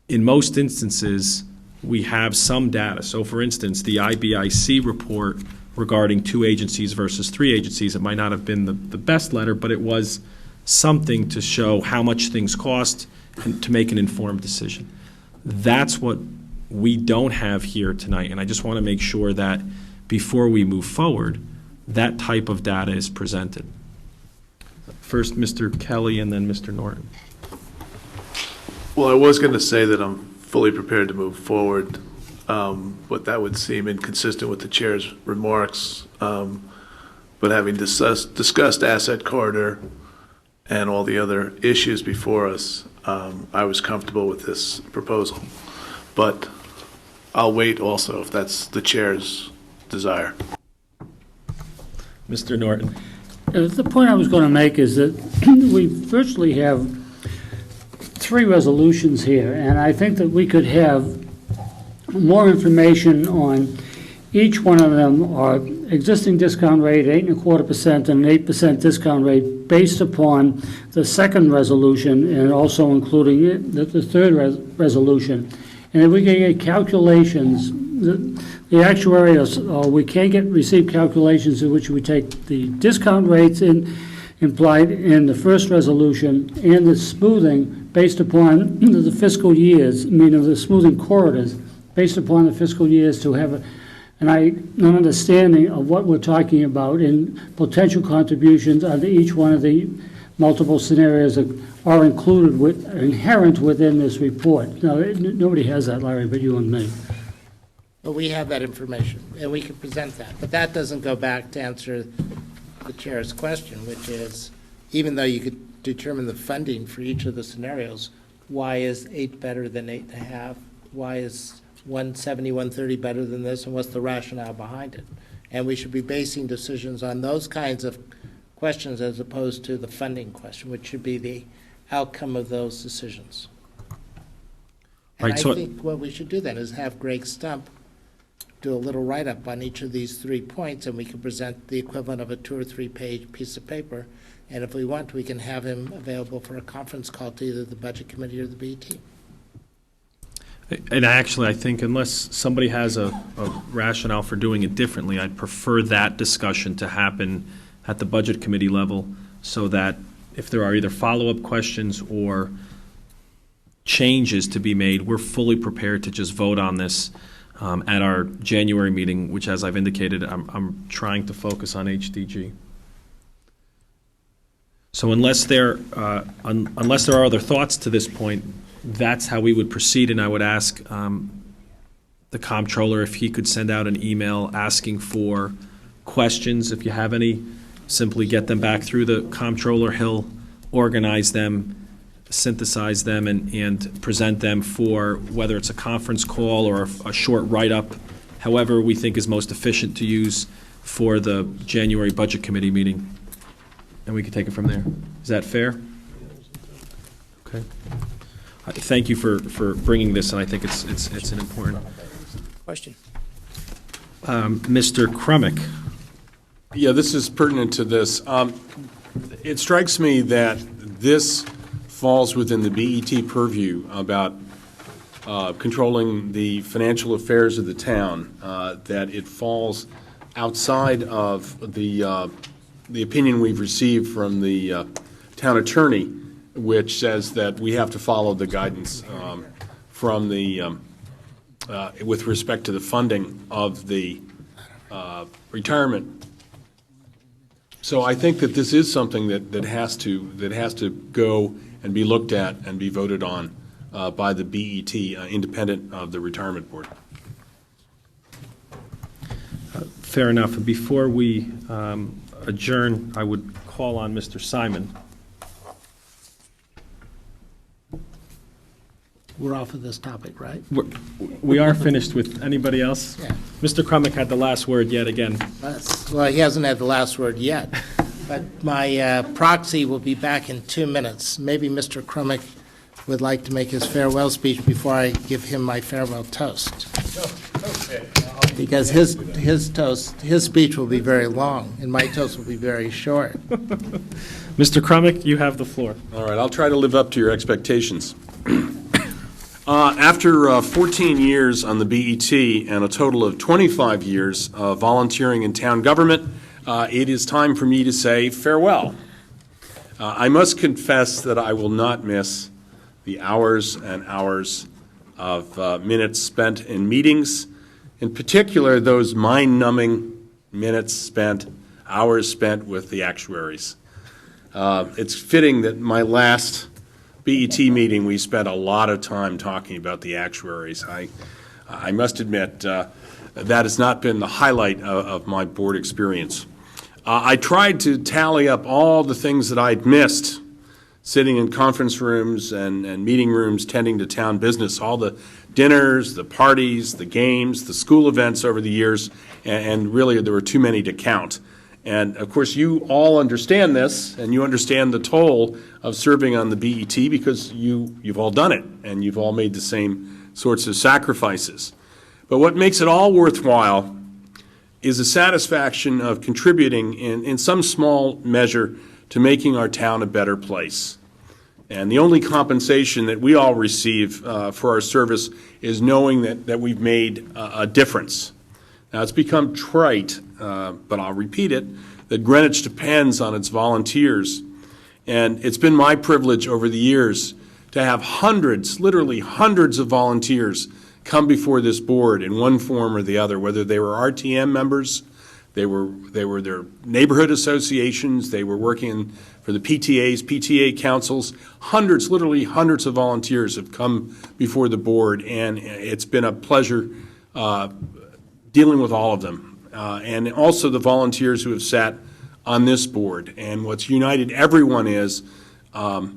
In most instances, we have some data. So for instance, the IBIC report regarding 2 agencies versus 3 agencies, it might not have been the best letter, but it was something to show how much things cost and to make an informed decision. That's what we don't have here tonight, and I just want to make sure that before we move forward, that type of data is presented. First, Mr. Kelly, and then Mr. Norton. Well, I was going to say that I'm fully prepared to move forward, but that would seem inconsistent with the chair's remarks. But having discussed asset corridor and all the other issues before us, I was comfortable with this proposal. But I'll wait also if that's the chair's desire. Mr. Norton. The point I was going to make is that we virtually have 3 resolutions here, and I think that we could have more information on each one of them, are existing discount rate, 8.25%, and an 8% discount rate based upon the second resolution and also including the third resolution. And if we can get calculations, the actuary, we can receive calculations in which we take the discount rates implied in the first resolution and the smoothing based upon the fiscal years, meaning the smoothing corridors, based upon the fiscal years, to have an understanding of what we're talking about in potential contributions under each one of the multiple scenarios that are inherent within this report. Now, nobody has that, Larry, but you and me. But we have that information, and we can present that. But that doesn't go back to answer the chair's question, which is, even though you could determine the funding for each of the scenarios, why is 8 better than 8.5? Why is 170, 130 better than this, and what's the rationale behind it? And we should be basing decisions on those kinds of questions as opposed to the funding question, which should be the outcome of those decisions. And Right, I so- think what we should do then is have Greg Stump do a little write-up on each of these 3 points, and we can present the equivalent of a 2 or 3 page piece of paper. And if we want, we can have him available for a conference call to either the Budget Committee or the BET. And actually, I think unless somebody has a rationale for doing it differently, I'd prefer that discussion to happen at the Budget Committee level, so that if there are either follow-up questions or changes to be made, we're fully prepared to just vote on this at our January meeting, which, as I've indicated, I'm trying to focus on HDG. So unless there are other thoughts to this point, that's how we would proceed, and I would ask the comptroller if he could send out an email asking for questions. If you have any, simply get them back through the comptroller. He'll organize them, synthesize them, and present them for whether it's a conference call or a short write-up, however we think is most efficient to use for the January Budget Committee meeting. And we can take it from there. Is that fair? Okay. Thank you for bringing this, and I think it's an important. Question. Mr. Crumick. Yeah, this is pertinent to this. It strikes me that this falls within the BET purview about controlling the financial affairs of the town, that it falls outside of the opinion we've received from the town attorney, which says that we have to follow the guidance from the, with respect to the funding of the retirement. So I think that this is something that has to go and be looked at and be voted on by the BET, independent of the retirement board. Fair enough. And before we adjourn, I would call on Mr. Simon. We're off of this topic, right? We are finished with anybody else? Yeah. Mr. Crumick had the last word yet again. Well, he hasn't had the last word yet, but my proxy will be back in 2 minutes. Maybe Mr. Crumick would like to make his farewell speech before I give him my farewell toast. Because his speech will be very long, and my toast will be very short. Mr. Crumick, you have the floor. All right, I'll try to live up to your expectations. After 14 years on the BET and a total of 25 years of volunteering in town government, it is time for me to say farewell. I must confess that I will not miss the hours and hours of minutes spent in meetings, in particular those mind-numbing minutes spent, hours spent with the actuaries. It's fitting that my last BET meeting, we spent a lot of time talking about the actuaries. I must admit, that has not been the highlight of my board experience. I tried to tally up all the things that I'd missed, sitting in conference rooms and meeting rooms tending to town business, all the dinners, the parties, the games, the school events over the years, and really there were too many to count. And of course, you all understand this, and you understand the toll of serving on the BET because you've all done it, and you've all made the same sorts of sacrifices. But what makes it all worthwhile is the satisfaction of contributing in some small measure to making our town a better place. And the only compensation that we all receive for our service is knowing that we've made a difference. Now, it's become trite, but I'll repeat it, that Greenwich depends on its volunteers. And it's been my privilege over the years to have hundreds, literally hundreds of volunteers come before this board in one form or the other, whether they were RTM members, they were their neighborhood associations, they were working for the PTAs, PTA councils. Hundreds, literally hundreds of volunteers have come before the board, and it's been a pleasure dealing with all of them. And also the volunteers who have sat on this board. And what's united everyone is a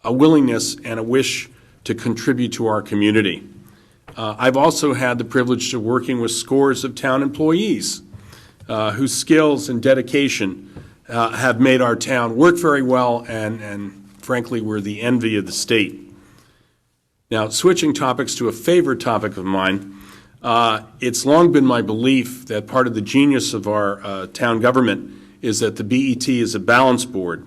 willingness and a wish to contribute to our community. I've also had the privilege of working with scores of town employees whose skills and dedication have made our town work very well, and frankly, we're the envy of the state. Now, switching topics to a favorite topic of mine, it's long been my belief that part of the genius of our town government is that the BET is a balance board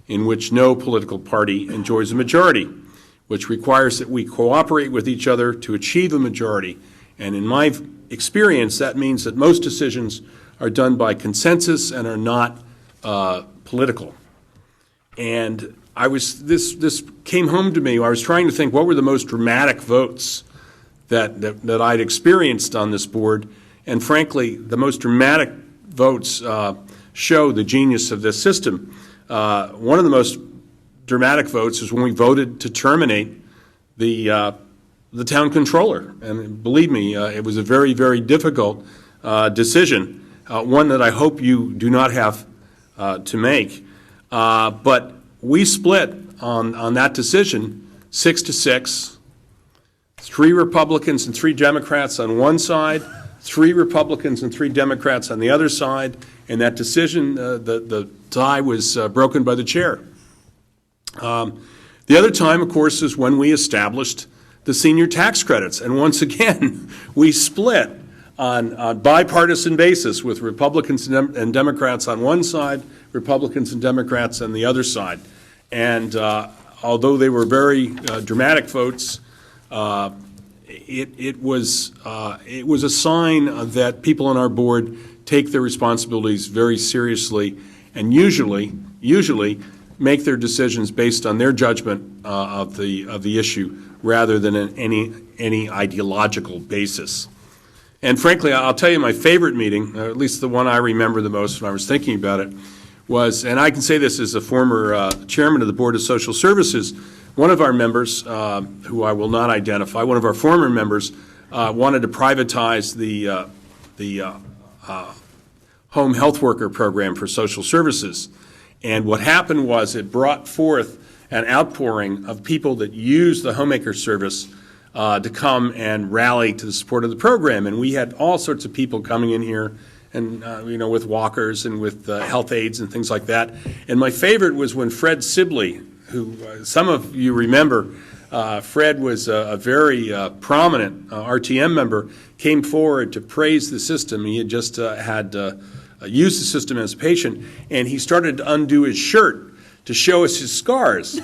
in which no political party enjoys a majority, which requires that we cooperate with each other to achieve a majority. And in my experience, that means that most decisions are done by consensus and are not political. And this came home to me. I was trying to think what were the most dramatic votes that I'd experienced on this board, and frankly, the most dramatic votes show the genius of this system. One of the most dramatic votes is when we voted to terminate the town controller, and believe me, it was a very, very difficult decision, one that I hope you do not have to make. But we split on that decision 6-6. 3 Republicans and 3 Democrats on one side, 3 Republicans and 3 Democrats on the other side, and that decision, the tie was broken by the chair. The other time, of course, is when we established the senior tax credits, and once again, we split on bipartisan basis with Republicans and Democrats on one side, Republicans and Democrats on the other side. And although they were very dramatic votes, it was a sign that people on our board take their responsibilities very seriously, and usually make their decisions based on their judgment of the issue rather than any ideological basis. And frankly, I'll tell you my favorite meeting, or at least the one I remember the most when I was thinking about it, was, and I can say this as a former chairman of the Board of Social Services, one of our members, who I will not identify, one of our former members, wanted to privatize the home health worker program for social services. And what happened was it brought forth an outpouring of people that use the homemaker service to come and rally to the support of the program. And we had all sorts of people coming in here and, with walkers and with health aides and things like that. And my favorite was when Fred Sibley, who some of you remember, Fred was a very prominent RTM member, came forward to praise the system. He had just used the system as a patient, and he started to undo his shirt to show us his scars.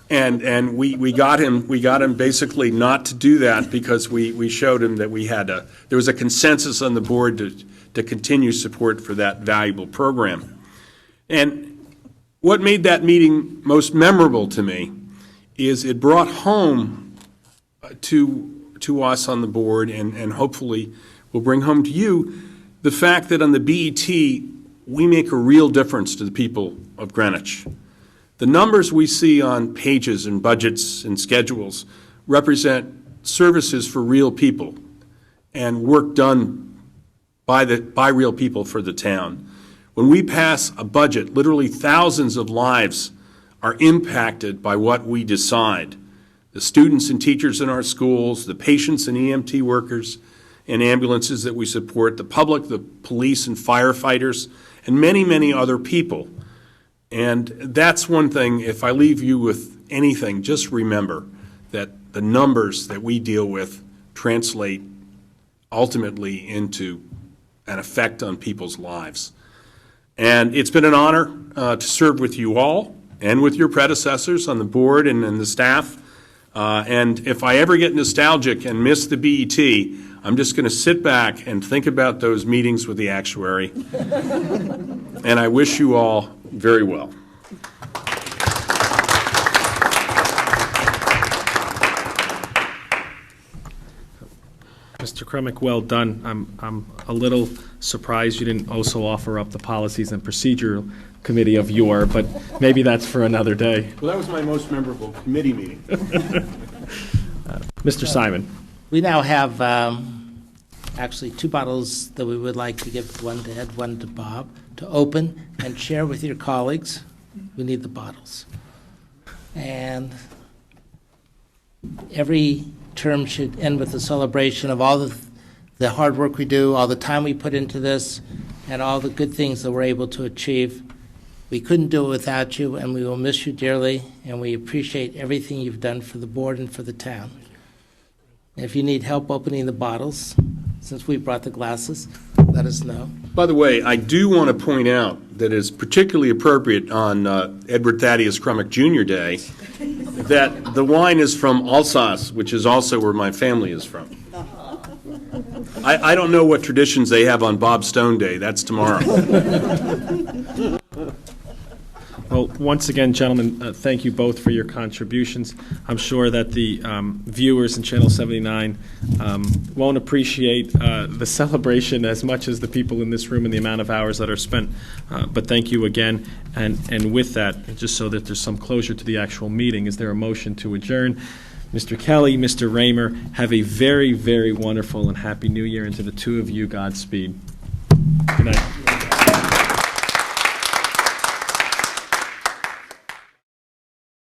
And we got him basically not to do that because we showed him that there was a consensus on the board to continue support for that valuable program. And what made that meeting most memorable to me is it brought home to us on the board, and hopefully will bring home to you, the fact that on the BET, we make a real difference to the people of Greenwich. The numbers we see on pages and budgets and schedules represent services for real people and work done by real people for the town. When we pass a budget, literally thousands of lives are impacted by what we decide. The students and teachers in our schools, the patients and EMT workers and ambulances that we support, the public, the police and firefighters, and many, many other people. And that's one thing, if I leave you with anything, just remember that the numbers that we deal with translate ultimately into an effect on people's lives. And it's been an honor to serve with you all and with your predecessors on the board and the staff. And if I ever get nostalgic and miss the BET, I'm just going to sit back and think about those meetings with the actuary. And I wish you all very well. Mr. Kremick, well done. I'm a little surprised you didn't also offer up the Policies and Procedure Committee of your, but maybe that's for another day. Well, that was my most memorable committee meeting. Mr. Simon. We now have actually 2 bottles that we would like to give, one to Ed, one to Bob, to open and share with your colleagues. We need the bottles. And every term should end with a celebration of all the hard work we do, all the time we put into this, and all the good things that we're able to achieve. We couldn't do it without you, and we will miss you dearly, and we appreciate everything you've done for the board and for the town. If you need help opening the bottles, since we brought the glasses, let us know. By the way, I do want to point out that it's particularly appropriate on Edward Thaddeus Crummock Jr. Day that the wine is from Alsace, which is also where my family is from. I don't know what traditions they have on Bob Stone Day. That's tomorrow. Well, once again, gentlemen, thank you both for your contributions. I'm sure that the viewers in Channel 79 won't appreciate the celebration as much as the people in this room and the amount of hours that are spent. But thank you again. And with that, just so that there's some closure to the actual meeting, is there a motion to adjourn? Mr. Kelly, Mr. Raymer, have a very, very wonderful and happy New Year, and to the two of you, Godspeed. Good night.